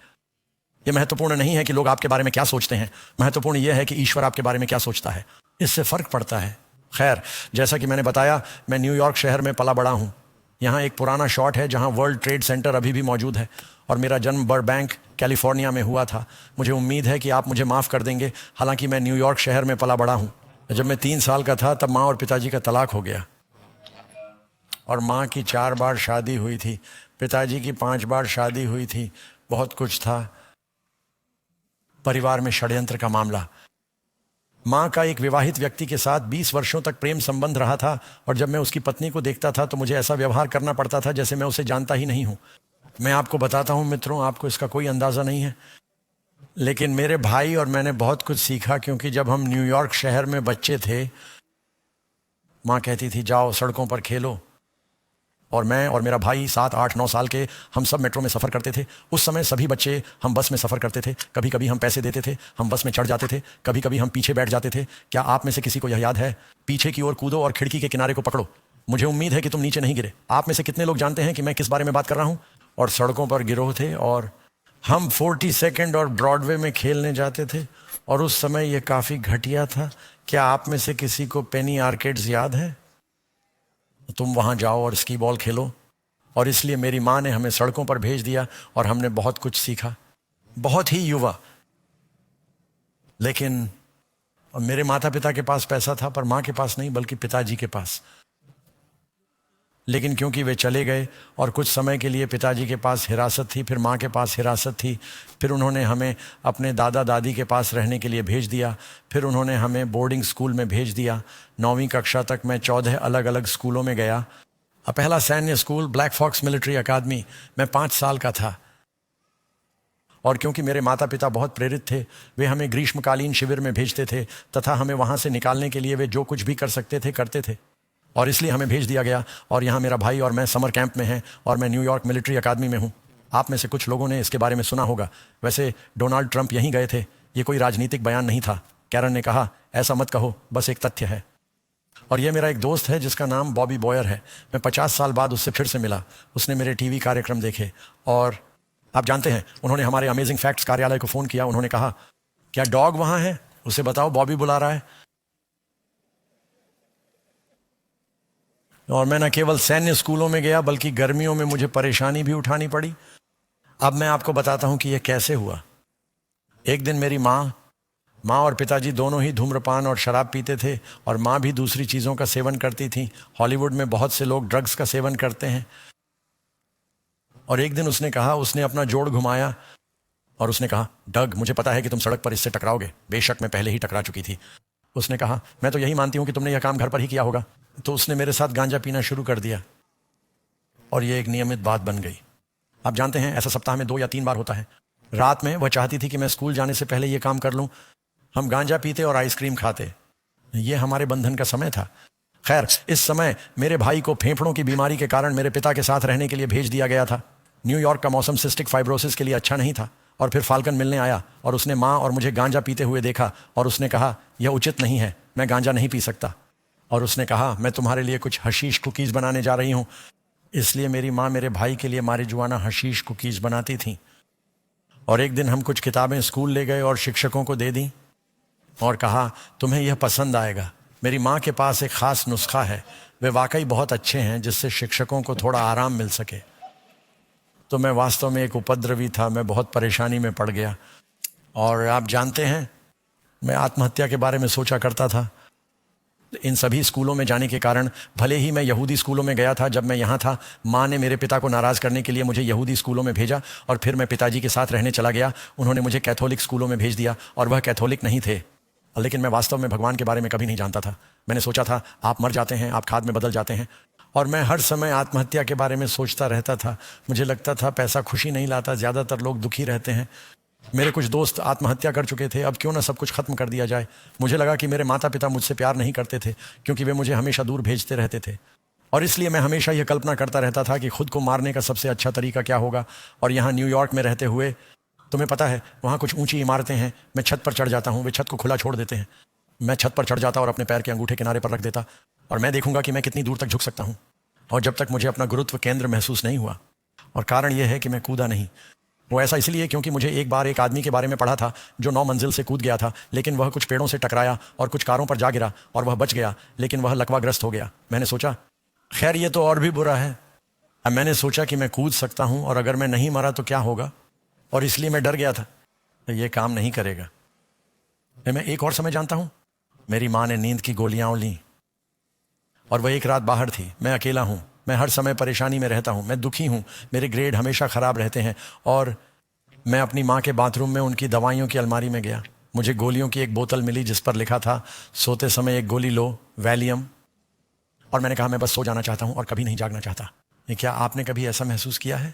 ये महत्वपूर्ण नहीं है कि लोग आपके बारे में क्या सोचते हैं, महत्वपूर्ण यह है कि ईश्वर आपके बारे में क्या सोचता है, इससे फर्क पड़ता है। खैर, जैसा कि मैंने बताया, मैं न्यूयॉर्क शहर में पला बड़ा हूँ। यहाँ एक पुराना शॉट है जहाँ वर्ल्ड ट्रेड सेंटर अभी भी मौजूद है, और मेरा जन्म बर्बैंक कैलिफोर्निया में हुआ था। मुझे उम्मीद है कि आप मुझे माफ़ कर देंगे, हालांकि मैं न्यूयॉर्क शहर में पला बड़ा हूँ। जब मैं 3 साल का था तब माँ और पिताजी का तलाक हो गया, और माँ की 4 बार शादी हुई थी, पिताजी की 5 बार शादी हुई थी। बहुत कुछ था, परिवार में षड्यंत्र का मामला। माँ का एक विवाहित व्यक्ति के साथ 20 वर्षों तक प्रेम संबंध रहा था, और जब मैं उसकी पत्नी को देखता था तो मुझे ऐसा व्यवहार करना पड़ता था जैसे मैं उसे जानता ही नहीं हूँ। मैं आपको बताता हूँ मित्रों, आपको इसका कोई अंदाज़ा नहीं है, लेकिन मेरे भाई और मैंने बहुत कुछ सीखा, क्योंकि जब हम न्यूयॉर्क शहर में बच्चे थे, माँ कहती थी जाओ सड़कों पर खेलो, और मैं और मेरा भाई 7, 8, 9 साल के, हम सब मेट्रो में सफ़र करते थे। उस समय सभी बच्चे हम बस में सफ़र करते थे। कभी कभी हम पैसे देते थे, हम बस में चढ़ जाते थे, कभी कभी हम पीछे बैठ जाते थे। क्या आप में से किसी को यह याद है? पीछे की ओर कूदो और खिड़की के किनारे को पकड़ो। मुझे उम्मीद है कि तुम नीचे नहीं गिरे। आप में से कितने लोग जानते हैं कि मैं किस बारे में बात कर रहा हूँ? और सड़कों पर गिरोह थे, और हम 42nd और ब्रॉडवे में खेलने जाते थे, और उस समय ये काफ़ी घटिया था। क्या आप में से किसी को पेनी आर्केड्स याद है? तुम वहाँ जाओ और स्की बॉल खेलो। और इसलिए मेरी माँ ने हमें सड़कों पर भेज दिया, और हमने बहुत कुछ सीखा, बहुत ही युवा। लेकिन मेरे माता पिता के पास पैसा था, पर माँ के पास नहीं, बल्कि पिताजी के पास। लेकिन क्योंकि वे चले गए, और कुछ समय के लिए पिताजी के पास हिरासत थी, फिर माँ के पास हिरासत थी, फिर उन्होंने हमें अपने दादा दादी के पास रहने के लिए भेज दिया, फिर उन्होंने हमें बोर्डिंग स्कूल में भेज दिया। 9वीं कक्षा तक मैं 14 अलग अलग स्कूलों में गया। पहला सैन्य स्कूल ब्लैक फॉक्स मिलिट्री अकादमी, मैं 5 साल का था। और क्योंकि मेरे माता पिता बहुत प्रेरित थे, वे हमें ग्रीष्मकालीन शिविर में भेजते थे, तथा हमें वहाँ से निकालने के लिए वे जो कुछ भी कर सकते थे करते थे, और इसलिए हमें भेज दिया गया। और यहाँ मेरा भाई और मैं समर कैंप में हैं, और मैं न्यूयॉर्क मिलिट्री अकादमी में हूँ। आप में से कुछ लोगों ने इसके बारे में सुना होगा। वैसे डोनाल्ड ट्रंप यहीं गए थे। ये कोई राजनीतिक बयान नहीं था। कैरन ने कहा ऐसा मत कहो, बस एक तथ्य है। और ये मेरा एक दोस्त है जिसका नाम बॉबी बॉयर है। मैं 50 साल बाद उससे फिर से मिला। उसने मेरे टीवी कार्यक्रम देखे, और आप जानते हैं, उन्होंने हमारे अमेजिंग फैक्ट्स कार्यालय को फ़ोन किया। उन्होंने कहा क्या डॉग वहाँ है? उसे बताओ बॉबी बुला रहा है। और मैं न केवल सैन्य स्कूलों में गया, बल्कि गर्मियों में मुझे परेशानी भी उठानी पड़ी। अब मैं आपको बताता हूँ कि यह कैसे हुआ। एक दिन मेरी माँ और पिताजी दोनों ही धूम्रपान और शराब पीते थे, और माँ भी दूसरी चीज़ों का सेवन करती थी। हॉलीवुड में बहुत से लोग ड्रग्स का सेवन करते हैं। और एक दिन उसने कहा, उसने अपना जोड़ घुमाया और उसने कहा, डग, मुझे पता है कि तुम सड़क पर इससे टकराओगे। बेशक मैं पहले ही टकरा चुकी थी। उसने कहा, मैं तो यही मानती हूँ कि तुमने यह काम घर पर ही किया होगा। तो उसने मेरे साथ गांजा पीना शुरू कर दिया, और यह एक नियमित बात बन गई। आप जानते हैं, ऐसा सप्ताह में 2 या 3 बार होता है। रात में वह चाहती थी कि मैं स्कूल जाने से पहले यह काम कर लूँ। हम गांजा पीते और आइसक्रीम खाते। ये हमारे बंधन का समय था। खैर, इस समय मेरे भाई को फेफड़ों की बीमारी के कारण मेरे पिता के साथ रहने के लिए भेज दिया गया था। न्यूयॉर्क का मौसम सिस्टिक फाइब्रोसिस के लिए अच्छा नहीं था। और फिर फाल्कन मिलने आया, और उसने माँ और मुझे गांजा पीते हुए देखा, और उसने कहा यह उचित नहीं है, मैं गांजा नहीं पी सकता। और उसने कहा, मैं तुम्हारे लिए कुछ हशीश कुकीज़ बनाने जा रही हूँ। इसलिए मेरी माँ मेरे भाई के लिए मारिजुआना हशीश कुकीज़ बनाती थी। और एक दिन हम कुछ किताबें स्कूल ले गए और शिक्षकों को दे दी, और कहा तुम्हें यह पसंद आएगा। मेरी माँ के पास एक ख़ास नुस्खा है, वे वाकई बहुत अच्छे हैं, जिससे शिक्षकों को थोड़ा आराम मिल सके। तो मैं वास्तव में एक उपद्रवी था। मैं बहुत परेशानी में पड़ गया। और आप जानते हैं, मैं आत्महत्या के बारे में सोचा करता था। इन सभी स्कूलों में जाने के कारण, भले ही मैं यहूदी स्कूलों में गया था जब मैं यहाँ था, माँ ने मेरे पिता को नाराज़ करने के लिए मुझे यहूदी स्कूलों में भेजा, और फिर मैं पिताजी के साथ रहने चला गया। उन्होंने मुझे कैथोलिक स्कूलों में भेज दिया, और वह कैथोलिक नहीं थे। लेकिन मैं वास्तव में भगवान के बारे में कभी नहीं जानता था। मैंने सोचा था आप मर जाते हैं, आप खाद में बदल जाते हैं। और मैं हर समय आत्महत्या के बारे में सोचता रहता था। मुझे लगता था पैसा खुशी नहीं लाता, ज़्यादातर लोग दुखी रहते हैं। मेरे कुछ दोस्त आत्महत्या कर चुके थे, अब क्यों ना सब कुछ खत्म कर दिया जाए। मुझे लगा कि मेरे माता पिता मुझसे प्यार नहीं करते थे, क्योंकि वे मुझे हमेशा दूर भेजते रहते थे। और इसलिए मैं हमेशा यह कल्पना करता रहता था कि खुद को मारने का सबसे अच्छा तरीका क्या होगा। और यहाँ न्यूयॉर्क में रहते हुए, तुम्हें पता है, वहाँ कुछ ऊंची इमारतें हैं। मैं छत पर चढ़ जाता हूँ, वे छत को खुला छोड़ देते हैं। मैं छत पर चढ़ जाता और अपने पैर के अंगूठे किनारे पर रख देता, और मैं देखूंगा कि मैं कितनी दूर तक झुक सकता हूँ। और जब तक मुझे अपना गुरुत्व केंद्र महसूस नहीं हुआ, और कारण यह है कि मैं कूदा नहीं, वो ऐसा इसलिए क्योंकि मुझे एक बार एक आदमी के बारे में पढ़ा था जो 9 मंजिल से कूद गया था, लेकिन वह कुछ पेड़ों से टकराया और कुछ कारों पर जा गिरा और वह बच गया, लेकिन वह लकवाग्रस्त हो गया। मैंने सोचा खैर ये तो और भी बुरा है। अब मैंने सोचा कि मैं कूद सकता हूं और अगर मैं नहीं मरा तो क्या होगा, और इसलिए मैं डर गया था तो ये काम नहीं करेगा। मैं एक और समय जानता हूं, मेरी माँ ने नींद की गोलियां ली और वह एक रात बाहर थी। मैं अकेला हूं, मैं हर समय परेशानी में रहता हूं, मैं दुखी हूं, मेरे ग्रेड हमेशा ख़राब रहते हैं और मैं अपनी माँ के बाथरूम में उनकी दवाइयों की अलमारी में गया। मुझे गोलियों की एक बोतल मिली जिस पर लिखा था सोते समय एक गोली लो, वैलियम। और मैंने कहा मैं बस सो जाना चाहता हूं और कभी नहीं जागना चाहता। ये क्या आपने कभी ऐसा महसूस किया है?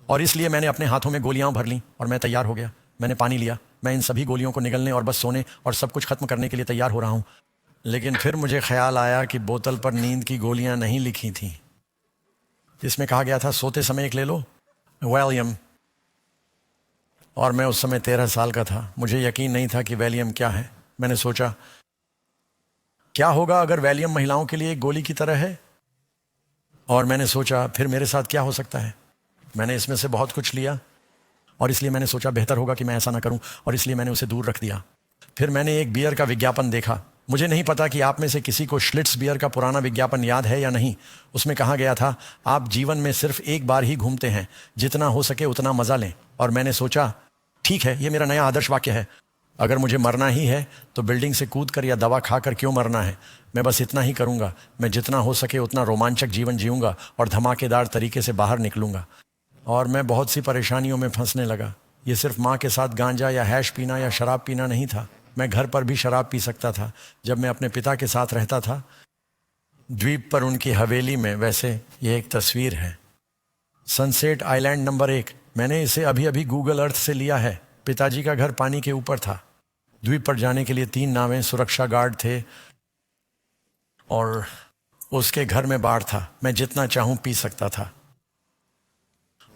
और इसलिए मैंने अपने हाथों में गोलियां भर लीं और मैं तैयार हो गया। मैंने पानी लिया, मैं इन सभी गोलियों को निगलने और बस सोने और सब कुछ खत्म करने के लिए तैयार हो रहा हूं। लेकिन फिर मुझे ख्याल आया कि बोतल पर नींद की गोलियां नहीं लिखी थीं, जिसमें कहा गया था सोते समय एक ले लो, वैलियम। और मैं उस समय 13 साल का था। मुझे यकीन नहीं था कि वैलियम क्या है। मैंने सोचा क्या होगा अगर वैलियम महिलाओं के लिए एक गोली की तरह है, और मैंने सोचा फिर मेरे साथ क्या हो सकता है। मैंने इसमें से बहुत कुछ लिया और इसलिए मैंने सोचा बेहतर होगा कि मैं ऐसा ना करूं, और इसलिए मैंने उसे दूर रख दिया। फिर मैंने एक बियर का विज्ञापन देखा। मुझे नहीं पता कि आप में से किसी को श्लिट्स बियर का पुराना विज्ञापन याद है या नहीं। उसमें कहा गया था आप जीवन में सिर्फ एक बार ही घूमते हैं, जितना हो सके उतना मज़ा लें। और मैंने सोचा ठीक है, ये मेरा नया आदर्श वाक्य है। अगर मुझे मरना ही है तो बिल्डिंग से कूदकर या दवा खाकर क्यों मरना है। मैं बस इतना ही करूँगा, मैं जितना हो सके उतना रोमांचक जीवन जीऊँगा और धमाकेदार तरीके से बाहर निकलूँगा। और मैं बहुत सी परेशानियों में फंसने लगा। ये सिर्फ माँ के साथ गांजा या हैश पीना या शराब पीना नहीं था। मैं घर पर भी शराब पी सकता था जब मैं अपने पिता के साथ रहता था, द्वीप पर उनकी हवेली में। वैसे ये एक तस्वीर है, सनसेट आइलैंड नंबर 1। मैंने इसे अभी अभी गूगल अर्थ से लिया है। पिताजी का घर पानी के ऊपर था। द्वीप पर जाने के लिए 3 नावें, सुरक्षा गार्ड थे और उसके घर में बार था। मैं जितना चाहूँ पी सकता था।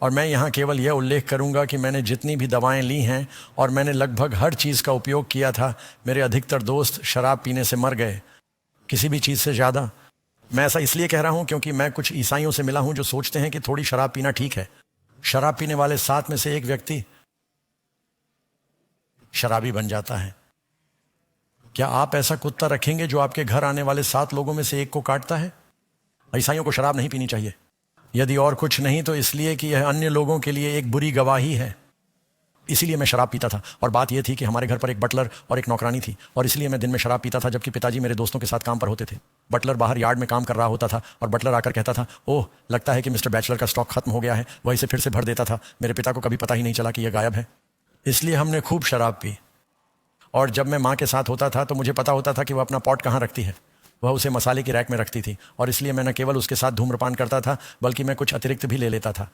और मैं यहाँ केवल यह उल्लेख करूँगा कि मैंने जितनी भी दवाएं ली हैं और मैंने लगभग हर चीज़ का उपयोग किया था, मेरे अधिकतर दोस्त शराब पीने से मर गए, किसी भी चीज़ से ज़्यादा। मैं ऐसा इसलिए कह रहा हूँ क्योंकि मैं कुछ ईसाइयों से मिला हूँ जो सोचते हैं कि थोड़ी शराब पीना ठीक है। शराब पीने वाले 7 में से एक व्यक्ति शराबी बन जाता है। क्या आप ऐसा कुत्ता रखेंगे जो आपके घर आने वाले 7 लोगों में से एक को काटता है? ईसाइयों को शराब नहीं पीनी चाहिए, यदि और कुछ नहीं तो इसलिए कि यह अन्य लोगों के लिए एक बुरी गवाही है। इसीलिए मैं शराब पीता था। और बात यह थी कि हमारे घर पर एक बटलर और एक नौकरानी थी, और इसलिए मैं दिन में शराब पीता था जबकि पिताजी मेरे दोस्तों के साथ काम पर होते थे। बटलर बाहर यार्ड में काम कर रहा होता था और बटलर आकर कहता था, ओह लगता है कि मिस्टर बैचलर का स्टॉक खत्म हो गया है। वह इसे फिर से भर देता था। मेरे पिता को कभी पता ही नहीं चला कि यह गायब है। इसलिए हमने खूब शराब पी। और जब मैं माँ के साथ होता था तो मुझे पता होता था कि वह अपना पॉट कहाँ रखती है। वह उसे मसाले की रैक में रखती थी, और इसलिए मैं न केवल उसके साथ धूम्रपान करता था बल्कि मैं कुछ अतिरिक्त भी ले लेता था।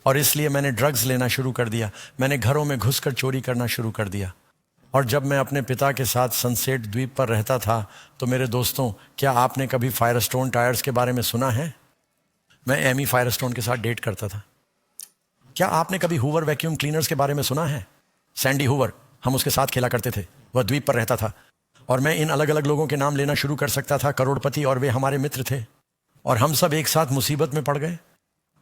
और इसलिए मैंने ड्रग्स लेना शुरू कर दिया। मैंने घरों में घुसकर चोरी करना शुरू कर दिया। और जब मैं अपने पिता के साथ सनसेट द्वीप पर रहता था तो मेरे दोस्तों, क्या आपने कभी फायरस्टोन टायर्स के बारे में सुना है? मैं एमी फायरस्टोन के साथ डेट करता था। क्या आपने कभी हूवर वैक्यूम क्लीनर्स के बारे में सुना है? सैंडी हूवर, हम उसके साथ खेला करते थे। वह द्वीप पर रहता था और मैं इन अलग अलग लोगों के नाम लेना शुरू कर सकता था, करोड़पति, और वे हमारे मित्र थे। और हम सब एक साथ मुसीबत में पड़ गए।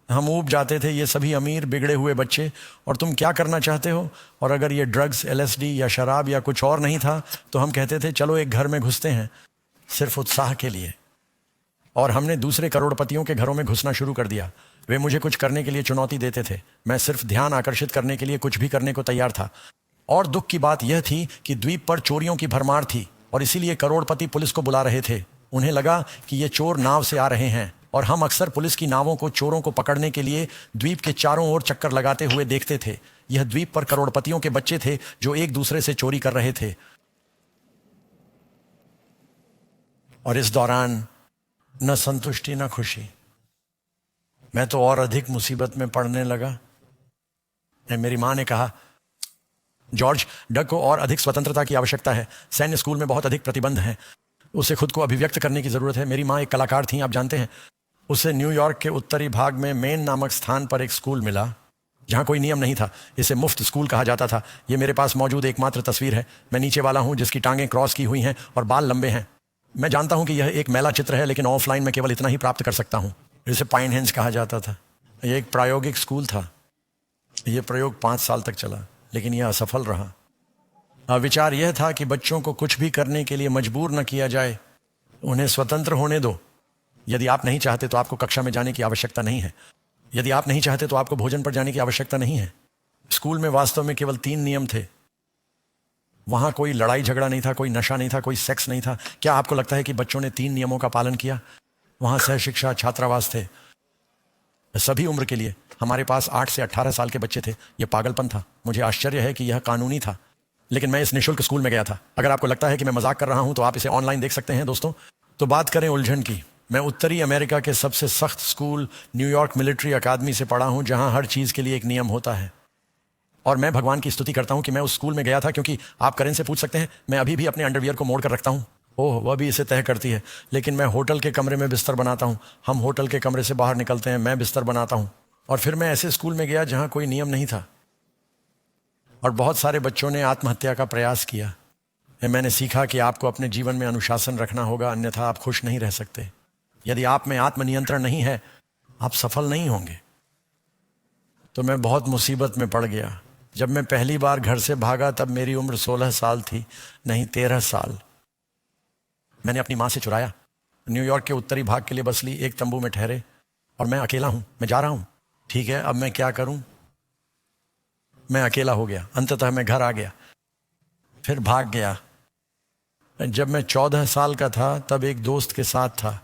हम ऊब जाते थे, ये सभी अमीर बिगड़े हुए बच्चे, और तुम क्या करना चाहते हो? और अगर ये ड्रग्स, LSD या शराब या कुछ और नहीं था तो हम कहते थे चलो एक घर में घुसते हैं, सिर्फ उत्साह के लिए। और हमने दूसरे करोड़पतियों के घरों में घुसना शुरू कर दिया। वे मुझे कुछ करने के लिए चुनौती देते थे। मैं सिर्फ ध्यान आकर्षित करने के लिए कुछ भी करने को तैयार था। और दुख की बात यह थी कि द्वीप पर चोरियों की भरमार थी, और इसीलिए करोड़पति पुलिस को बुला रहे थे। उन्हें लगा कि ये चोर नाव से आ रहे हैं, और हम अक्सर पुलिस की नावों को चोरों को पकड़ने के लिए द्वीप के चारों ओर चक्कर लगाते हुए देखते थे। यह द्वीप पर करोड़पतियों के बच्चे थे जो एक दूसरे से चोरी कर रहे थे। और इस दौरान न संतुष्टि न खुशी, मैं तो और अधिक मुसीबत में पड़ने लगा। मेरी माँ ने कहा, जॉर्ज, डग को और अधिक स्वतंत्रता की आवश्यकता है। सैन्य स्कूल में बहुत अधिक प्रतिबंध हैं। उसे खुद को अभिव्यक्त करने की ज़रूरत है। मेरी माँ एक कलाकार थी, आप जानते हैं। उसे न्यूयॉर्क के उत्तरी भाग में मेन नामक स्थान पर एक स्कूल मिला जहाँ कोई नियम नहीं था। इसे मुफ्त स्कूल कहा जाता था। ये मेरे पास मौजूद एकमात्र तस्वीर है। मैं नीचे वाला हूँ जिसकी टांगें क्रॉस की हुई हैं और बाल लंबे हैं। मैं जानता हूँ कि यह एक मैला चित्र है, लेकिन ऑफलाइन में केवल इतना ही प्राप्त कर सकता हूँ। इसे पाइन हेंज कहा जाता था। यह एक प्रायोगिक स्कूल था। ये प्रयोग 5 साल तक चला, लेकिन यह असफल रहा। विचार यह था कि बच्चों को कुछ भी करने के लिए मजबूर न किया जाए, उन्हें स्वतंत्र होने दो। यदि आप नहीं चाहते तो आपको कक्षा में जाने की आवश्यकता नहीं है। यदि आप नहीं चाहते तो आपको भोजन पर जाने की आवश्यकता नहीं है। स्कूल में वास्तव में केवल 3 नियम थे। वहां कोई लड़ाई झगड़ा नहीं था, कोई नशा नहीं था, कोई सेक्स नहीं था। क्या आपको लगता है कि बच्चों ने 3 नियमों का पालन किया? वहां सहशिक्षा छात्रावास थे, सभी उम्र के लिए। हमारे पास 8 से 18 साल के बच्चे थे। यह पागलपन था। मुझे आश्चर्य है कि यह कानूनी था, लेकिन मैं इस निःशुल्क स्कूल में गया था। अगर आपको लगता है कि मैं मजाक कर रहा हूं तो आप इसे ऑनलाइन देख सकते हैं दोस्तों। तो बात करें उलझन की। मैं उत्तरी अमेरिका के सबसे सख्त स्कूल न्यूयॉर्क मिलिट्री अकादमी से पढ़ा हूं, जहां हर चीज के लिए एक नियम होता है। और मैं भगवान की स्तुति करता हूं कि मैं उस स्कूल में गया था, क्योंकि आप करें से पूछ सकते हैं, मैं अभी भी अपने अंडरवियर को मोड़ कर रखता हूं। ओह, वह भी इसे तय करती है। लेकिन मैं होटल के कमरे में बिस्तर बनाता हूं। हम होटल के कमरे से बाहर निकलते हैं, मैं बिस्तर बनाता हूं। और फिर मैं ऐसे स्कूल में गया जहां कोई नियम नहीं था, और बहुत सारे बच्चों ने आत्महत्या का प्रयास किया। मैंने सीखा कि आपको अपने जीवन में अनुशासन रखना होगा, अन्यथा आप खुश नहीं रह सकते। यदि आप में आत्मनियंत्रण नहीं है, आप सफल नहीं होंगे। तो मैं बहुत मुसीबत में पड़ गया। जब मैं पहली बार घर से भागा तब मेरी उम्र 16 साल थी, नहीं 13 साल। मैंने अपनी माँ से चुराया। न्यूयॉर्क के उत्तरी भाग के लिए बस ली, एक तंबू में ठहरे, और मैं अकेला हूं, मैं जा रहा हूं। ठीक है, अब मैं क्या करूं? मैं अकेला हो गया। अंततः मैं घर आ गया, फिर भाग गया। जब मैं 14 साल का था तब एक दोस्त के साथ था।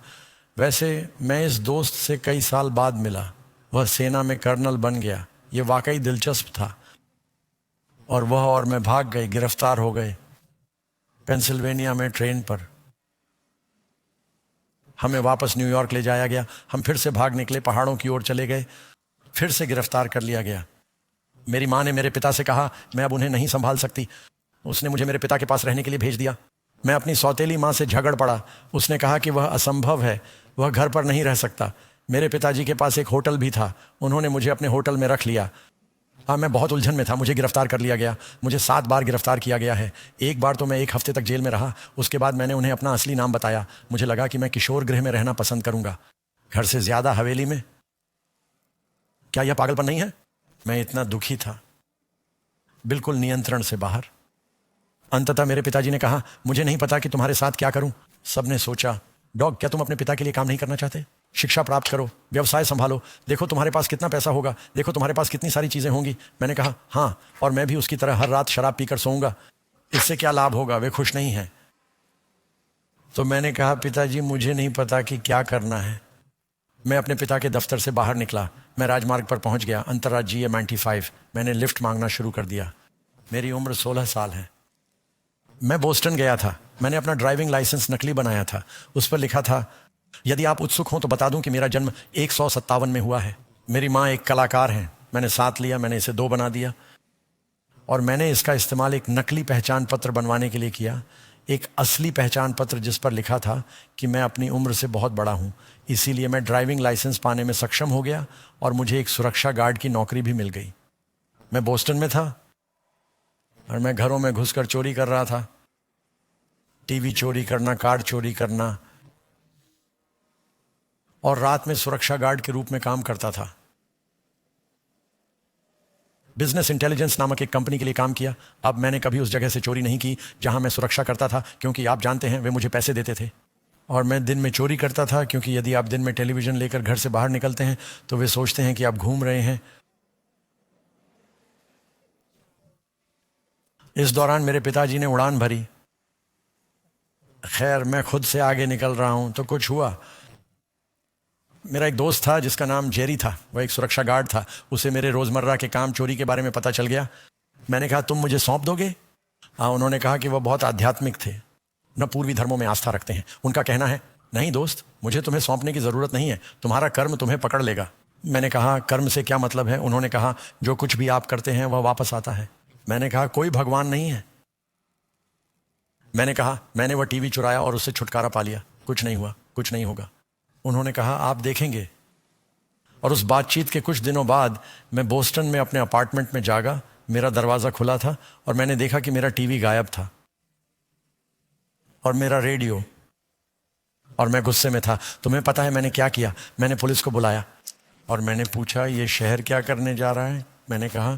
वैसे मैं इस दोस्त से कई साल बाद मिला। वह सेना में कर्नल बन गया। यह वाकई दिलचस्प था। और वह और मैं भाग गए, गिरफ्तार हो गए पेंसिल्वेनिया में ट्रेन पर। हमें वापस न्यूयॉर्क ले जाया गया। हम फिर से भाग निकले, पहाड़ों की ओर चले गए। फिर से गिरफ्तार कर लिया गया। मेरी माँ ने मेरे पिता से कहा, मैं अब उन्हें नहीं संभाल सकती। उसने मुझे मेरे पिता के पास रहने के लिए भेज दिया। मैं अपनी सौतेली माँ से झगड़ पड़ा। उसने कहा कि वह असंभव है, वह घर पर नहीं रह सकता। मेरे पिताजी के पास एक होटल भी था, उन्होंने मुझे अपने होटल में रख लिया। हाँ, मैं बहुत उलझन में था। मुझे गिरफ्तार कर लिया गया। मुझे 7 बार गिरफ्तार किया गया है। एक बार तो मैं 1 हफ्ते तक जेल में रहा। उसके बाद मैंने उन्हें अपना असली नाम बताया। मुझे लगा कि मैं किशोर गृह में रहना पसंद करूंगा, घर से ज्यादा हवेली में। क्या यह पागलपन नहीं है? मैं इतना दुखी था, बिल्कुल नियंत्रण से बाहर। अंततः मेरे पिताजी ने कहा, मुझे नहीं पता कि तुम्हारे साथ क्या करूं। सबने सोचा, डॉग, क्या तुम अपने पिता के लिए काम नहीं करना चाहते? शिक्षा प्राप्त करो, व्यवसाय संभालो, देखो तुम्हारे पास कितना पैसा होगा, देखो तुम्हारे पास कितनी सारी चीजें होंगी। मैंने कहा, हाँ, और मैं भी उसकी तरह हर रात शराब पीकर सोऊंगा। इससे क्या लाभ होगा? वे खुश नहीं हैं। तो मैंने कहा, पिताजी, मुझे नहीं पता कि क्या करना है। मैं अपने पिता के दफ्तर से बाहर निकला। मैं राजमार्ग पर पहुंच गया, अंतर्राज्यीय 95। मैंने लिफ्ट मांगना शुरू कर दिया। मेरी उम्र 16 साल है। मैं बोस्टन गया था। मैंने अपना ड्राइविंग लाइसेंस नकली बनाया था। उस पर लिखा था, यदि आप उत्सुक हों तो बता दूं कि मेरा जन्म 157 में हुआ है। मेरी माँ एक कलाकार हैं। मैंने साथ लिया, मैंने इसे 2 बना दिया, और मैंने इसका इस्तेमाल एक नकली पहचान पत्र बनवाने के लिए किया। एक असली पहचान पत्र जिस पर लिखा था कि मैं अपनी उम्र से बहुत बड़ा हूं। इसीलिए मैं ड्राइविंग लाइसेंस पाने में सक्षम हो गया, और मुझे एक सुरक्षा गार्ड की नौकरी भी मिल गई। मैं बोस्टन में था, और मैं घरों में घुसकर चोरी कर रहा था। टीवी चोरी करना, कार्ड चोरी करना, और रात में सुरक्षा गार्ड के रूप में काम करता था। बिजनेस इंटेलिजेंस नामक एक कंपनी के लिए काम किया। अब मैंने कभी उस जगह से चोरी नहीं की जहां मैं सुरक्षा करता था, क्योंकि आप जानते हैं वे मुझे पैसे देते थे। और मैं दिन में चोरी करता था, क्योंकि यदि आप दिन में टेलीविजन लेकर घर से बाहर निकलते हैं तो वे सोचते हैं कि आप घूम रहे हैं। इस दौरान मेरे पिताजी ने उड़ान भरी। खैर, मैं खुद से आगे निकल रहा हूं तो कुछ हुआ। मेरा एक दोस्त था जिसका नाम जेरी था। वह एक सुरक्षा गार्ड था। उसे मेरे रोजमर्रा के काम चोरी के बारे में पता चल गया। मैंने कहा, तुम मुझे सौंप दोगे? हाँ। उन्होंने कहा कि वह बहुत आध्यात्मिक थे, न पूर्वी धर्मों में आस्था रखते हैं। उनका कहना है, नहीं दोस्त, मुझे तुम्हें सौंपने की जरूरत नहीं है, तुम्हारा कर्म तुम्हें पकड़ लेगा। मैंने कहा, कर्म से क्या मतलब है? उन्होंने कहा, जो कुछ भी आप करते हैं वह वापस आता है। मैंने कहा, कोई भगवान नहीं है। मैंने कहा, मैंने वह टीवी चुराया और उससे छुटकारा पा लिया। कुछ नहीं हुआ, कुछ नहीं होगा। उन्होंने कहा, आप देखेंगे। और उस बातचीत के कुछ दिनों बाद मैं बोस्टन में अपने अपार्टमेंट में जागा। मेरा दरवाज़ा खुला था और मैंने देखा कि मेरा टीवी गायब था और मेरा रेडियो। और मैं गुस्से में था। तुम्हें पता है मैंने क्या किया? मैंने पुलिस को बुलाया और मैंने पूछा, ये शहर क्या करने जा रहा है? मैंने कहा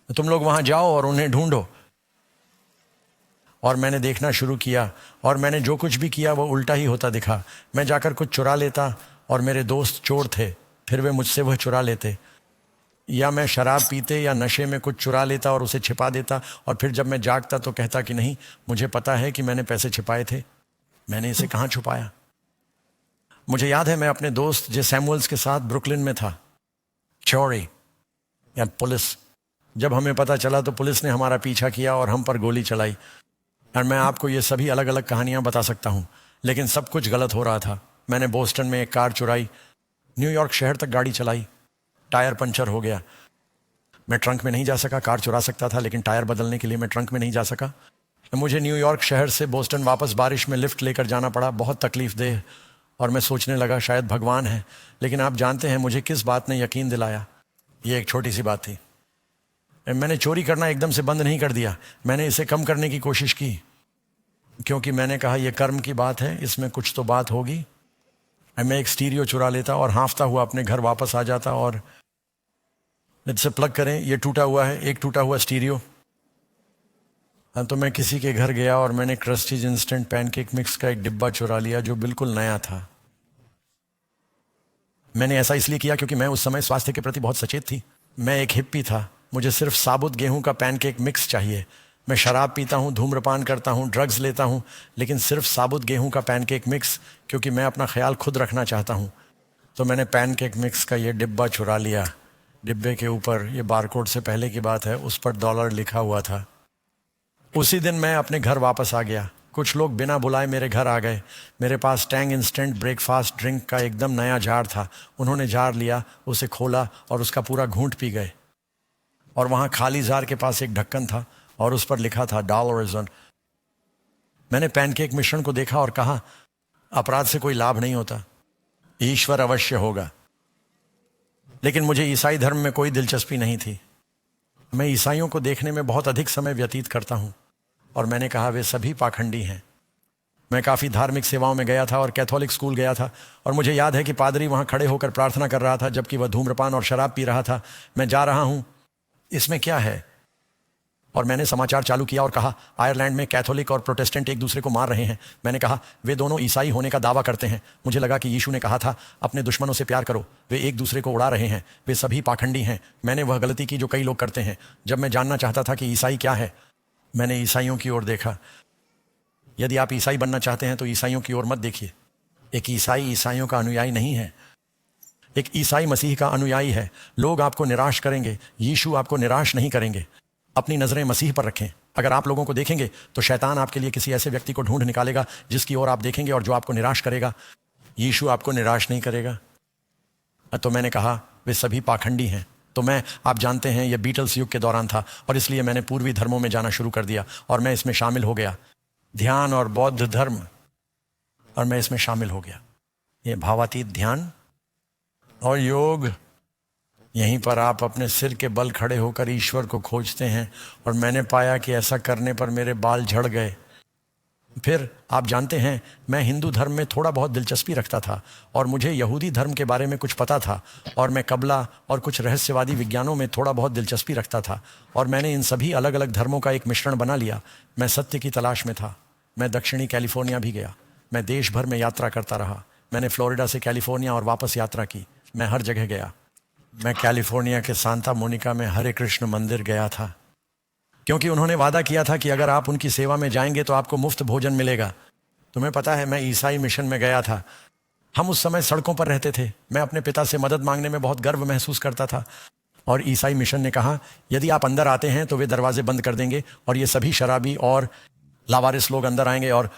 तुम लोग वहाँ जाओ और उन्हें ढूंढो। और मैंने देखना शुरू किया और मैंने जो कुछ भी किया वो उल्टा ही होता दिखा। मैं जाकर कुछ चुरा लेता और मेरे दोस्त चोर थे, फिर वे मुझसे वह चुरा लेते, या मैं शराब पीते या नशे में कुछ चुरा लेता और उसे छिपा देता, और फिर जब मैं जागता तो कहता कि नहीं, मुझे पता है कि मैंने पैसे छिपाए थे, मैंने इसे कहाँ छुपाया। मुझे याद है मैं अपने दोस्त जे सैमुअल्स के साथ ब्रुकलिन में था। चोरी या पुलिस, जब हमें पता चला तो पुलिस ने हमारा पीछा किया और हम पर गोली चलाई। और मैं आपको ये सभी अलग अलग कहानियाँ बता सकता हूँ, लेकिन सब कुछ गलत हो रहा था। मैंने बोस्टन में एक कार चुराई, न्यूयॉर्क शहर तक गाड़ी चलाई, टायर पंचर हो गया। मैं ट्रंक में नहीं जा सका, कार चुरा सकता था लेकिन टायर बदलने के लिए मैं ट्रंक में नहीं जा सका। मुझे न्यूयॉर्क शहर से बोस्टन वापस बारिश में लिफ्ट लेकर जाना पड़ा, बहुत तकलीफ देह। और मैं सोचने लगा शायद भगवान है, लेकिन आप जानते हैं मुझे किस बात ने यकीन दिलाया। ये एक छोटी सी बात थी। मैंने चोरी करना एकदम से बंद नहीं कर दिया, मैंने इसे कम करने की कोशिश की, क्योंकि मैंने कहा यह कर्म की बात है, इसमें कुछ तो बात होगी। मैं एक स्टीरियो चुरा लेता और हाँफता हुआ अपने घर वापस आ जाता और इसे प्लग करें, ये टूटा हुआ है, एक टूटा हुआ स्टीरियो। तो मैं किसी के घर गया और मैंने क्रस्टीज इंस्टेंट पैनकेक मिक्स का एक डिब्बा चुरा लिया जो बिल्कुल नया था। मैंने ऐसा इसलिए किया क्योंकि मैं उस समय स्वास्थ्य के प्रति बहुत सचेत थी। मैं एक हिप्पी था, मुझे सिर्फ साबुत गेहूं का पैनकेक मिक्स चाहिए। मैं शराब पीता हूँ, धूम्रपान करता हूँ, ड्रग्स लेता हूँ, लेकिन सिर्फ साबुत गेहूं का पैनकेक मिक्स, क्योंकि मैं अपना ख्याल खुद रखना चाहता हूँ। तो मैंने पैनकेक मिक्स का ये डिब्बा चुरा लिया। डिब्बे के ऊपर, ये बारकोड से पहले की बात है, उस पर $1 लिखा हुआ था। उसी दिन मैं अपने घर वापस आ गया। कुछ लोग बिना बुलाए मेरे घर आ गए। मेरे पास टैंग इंस्टेंट ब्रेकफास्ट ड्रिंक का एकदम नया जार था। उन्होंने जार लिया, उसे खोला और उसका पूरा घूंट पी गए। और वहाँ खाली जार के पास एक ढक्कन था और उस पर लिखा था $1। मैंने पैनकेक मिश्रण को देखा और कहा, अपराध से कोई लाभ नहीं होता, ईश्वर अवश्य होगा। लेकिन मुझे ईसाई धर्म में कोई दिलचस्पी नहीं थी। मैं ईसाइयों को देखने में बहुत अधिक समय व्यतीत करता हूँ और मैंने कहा वे सभी पाखंडी हैं। मैं काफ़ी धार्मिक सेवाओं में गया था और कैथोलिक स्कूल गया था, और मुझे याद है कि पादरी वहाँ खड़े होकर प्रार्थना कर रहा था जबकि वह धूम्रपान और शराब पी रहा था। मैं जा रहा हूँ, इसमें क्या है? और मैंने समाचार चालू किया और कहा, आयरलैंड में कैथोलिक और प्रोटेस्टेंट एक दूसरे को मार रहे हैं। मैंने कहा, वे दोनों ईसाई होने का दावा करते हैं। मुझे लगा कि यीशु ने कहा था, अपने दुश्मनों से प्यार करो। वे एक दूसरे को उड़ा रहे हैं, वे सभी पाखंडी हैं। मैंने वह गलती की जो कई लोग करते हैं। जब मैं जानना चाहता था कि ईसाई क्या है, मैंने ईसाइयों की ओर देखा। यदि आप ईसाई बनना चाहते हैं तो ईसाइयों की ओर मत देखिए। एक ईसाई ईसाइयों का अनुयायी नहीं है, एक ईसाई मसीह का अनुयायी है। लोग आपको निराश करेंगे, यीशु आपको निराश नहीं करेंगे। अपनी नजरें मसीह पर रखें। अगर आप लोगों को देखेंगे तो शैतान आपके लिए किसी ऐसे व्यक्ति को ढूंढ निकालेगा जिसकी ओर आप देखेंगे और जो आपको निराश करेगा। यीशु आपको निराश नहीं करेगा। तो मैंने कहा, वे सभी पाखंडी हैं। तो आप जानते हैं, यह बीटल्स युग के दौरान था और इसलिए मैंने पूर्वी धर्मों में जाना शुरू कर दिया और मैं इसमें शामिल हो गया। ध्यान और बौद्ध धर्म, और मैं इसमें शामिल हो गया। ये भावातीत ध्यान और योग, यहीं पर आप अपने सिर के बल खड़े होकर ईश्वर को खोजते हैं। और मैंने पाया कि ऐसा करने पर मेरे बाल झड़ गए। फिर आप जानते हैं, मैं हिंदू धर्म में थोड़ा बहुत दिलचस्पी रखता था और मुझे यहूदी धर्म के बारे में कुछ पता था, और मैं कबला और कुछ रहस्यवादी विज्ञानों में थोड़ा बहुत दिलचस्पी रखता था। और मैंने इन सभी अलग अलग धर्मों का एक मिश्रण बना लिया। मैं सत्य की तलाश में था। मैं दक्षिणी कैलिफोर्निया भी गया। मैं देश भर में यात्रा करता रहा। मैंने फ्लोरिडा से कैलिफोर्निया और वापस यात्रा की। मैं हर जगह गया। मैं कैलिफोर्निया के सांता मोनिका में हरे कृष्ण मंदिर गया था, क्योंकि उन्होंने वादा किया था कि अगर आप उनकी सेवा में जाएंगे तो आपको मुफ्त भोजन मिलेगा। तुम्हें पता है, मैं ईसाई मिशन में गया था। हम उस समय सड़कों पर रहते थे। मैं अपने पिता से मदद मांगने में बहुत गर्व महसूस करता था। और ईसाई मिशन ने कहा, यदि आप अंदर आते हैं तो वे दरवाजे बंद कर देंगे और ये सभी शराबी और लावारिस लोग अंदर आएंगे और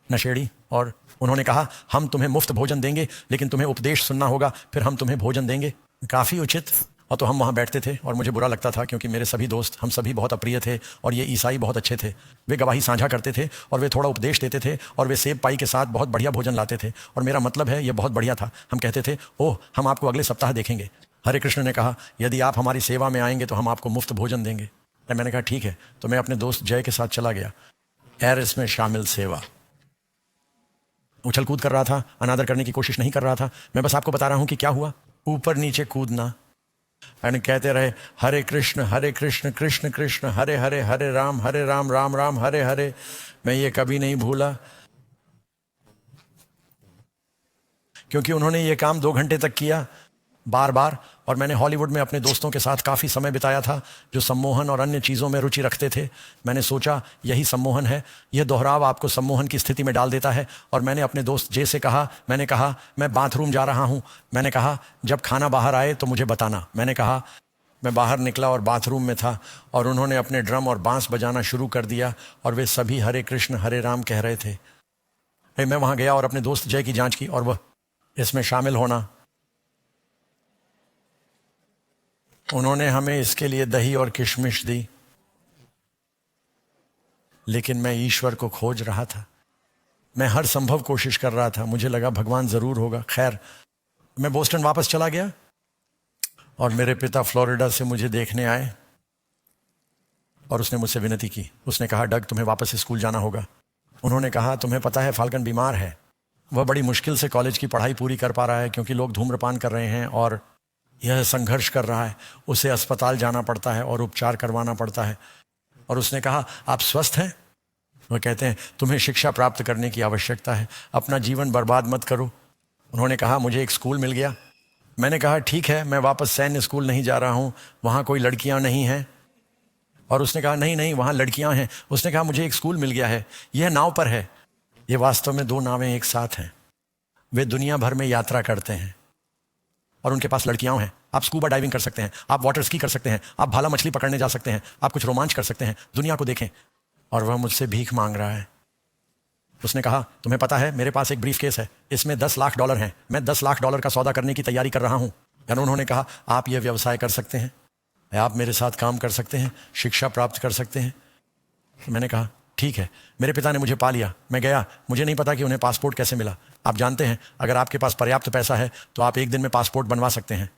नशेड़ी। और उन्होंने कहा, हम तुम्हें मुफ्त भोजन देंगे, लेकिन तुम्हें उपदेश सुनना होगा, फिर हम तुम्हें भोजन देंगे। काफ़ी उचित। और तो हम वहाँ बैठते थे और मुझे बुरा लगता था, क्योंकि मेरे सभी दोस्त, हम सभी बहुत अप्रिय थे और ये ईसाई बहुत अच्छे थे। वे गवाही साझा करते थे और वे थोड़ा उपदेश देते थे और वे सेब पाई के साथ बहुत बढ़िया भोजन लाते थे। और मेरा मतलब है, ये बहुत बढ़िया था। हम कहते थे, ओह, हम आपको अगले सप्ताह देखेंगे। हरे कृष्ण ने कहा, यदि आप हमारी सेवा में आएंगे तो हम आपको मुफ्त भोजन देंगे। मैंने कहा, ठीक है। तो मैं अपने दोस्त जय के साथ चला गया। एरिस में शामिल सेवा। उछल कूद कर रहा था, अनादर करने की कोशिश नहीं कर रहा था। मैं बस आपको बता रहा हूं कि क्या हुआ। ऊपर नीचे कूदना, एंड कहते रहे हरे कृष्ण कृष्ण कृष्ण हरे हरे, हरे राम राम राम हरे हरे। मैं ये कभी नहीं भूला, क्योंकि उन्होंने ये काम 2 घंटे तक किया बार बार। और मैंने हॉलीवुड में अपने दोस्तों के साथ काफ़ी समय बिताया था जो सम्मोहन और अन्य चीज़ों में रुचि रखते थे। मैंने सोचा यही सम्मोहन है, यह दोहराव आपको सम्मोहन की स्थिति में डाल देता है। और मैंने अपने दोस्त जे से कहा, मैंने कहा मैं बाथरूम जा रहा हूँ, मैंने कहा जब खाना बाहर आए तो मुझे बताना। मैंने कहा मैं बाहर निकला और बाथरूम में था और उन्होंने अपने ड्रम और बांस बजाना शुरू कर दिया और वे सभी हरे कृष्ण हरे राम कह रहे थे। मैं वहाँ गया और अपने दोस्त जय की जांच की और वह इसमें शामिल होना। उन्होंने हमें इसके लिए दही और किशमिश दी, लेकिन मैं ईश्वर को खोज रहा था। मैं हर संभव कोशिश कर रहा था। मुझे लगा भगवान जरूर होगा। खैर, मैं बोस्टन वापस चला गया और मेरे पिता फ्लोरिडा से मुझे देखने आए और उसने मुझसे विनती की। उसने कहा डग तुम्हें वापस स्कूल जाना होगा। उन्होंने कहा तुम्हें पता है फाल्कन बीमार है, वह बड़ी मुश्किल से कॉलेज की पढ़ाई पूरी कर पा रहा है क्योंकि लोग धूम्रपान कर रहे हैं और यह संघर्ष कर रहा है। उसे अस्पताल जाना पड़ता है और उपचार करवाना पड़ता है। और उसने कहा आप स्वस्थ हैं? वह कहते हैं तुम्हें शिक्षा प्राप्त करने की आवश्यकता है, अपना जीवन बर्बाद मत करो। उन्होंने कहा मुझे एक स्कूल मिल गया। मैंने कहा ठीक है, मैं वापस सैन्य स्कूल नहीं जा रहा हूँ, वहाँ कोई लड़कियाँ नहीं हैं। और उसने कहा नहीं नहीं वहाँ लड़कियाँ हैं। उसने कहा मुझे एक स्कूल मिल गया है, यह नाव पर है। ये वास्तव में 2 नावें एक साथ हैं। वे दुनिया भर में यात्रा करते हैं और उनके पास लड़कियां हैं। आप स्कूबा डाइविंग कर सकते हैं, आप वाटर स्की कर सकते हैं, आप भाला मछली पकड़ने जा सकते हैं, आप कुछ रोमांच कर सकते हैं। दुनिया को देखें। और वह मुझसे भीख मांग रहा है। उसने कहा तुम्हें पता है मेरे पास एक ब्रीफ केस है, इसमें $10 लाख हैं, मैं $10 लाख का सौदा करने की तैयारी कर रहा हूँ। यानी उन्होंने कहा आप यह व्यवसाय कर सकते हैं, आप मेरे साथ काम कर सकते हैं, शिक्षा प्राप्त कर सकते हैं। तो मैंने कहा ठीक है। मेरे पिता ने मुझे पा लिया। मैं गया, मुझे नहीं पता कि उन्हें पासपोर्ट कैसे मिला। आप जानते हैं अगर आपके पास पर्याप्त पैसा है तो आप एक दिन में पासपोर्ट बनवा सकते हैं।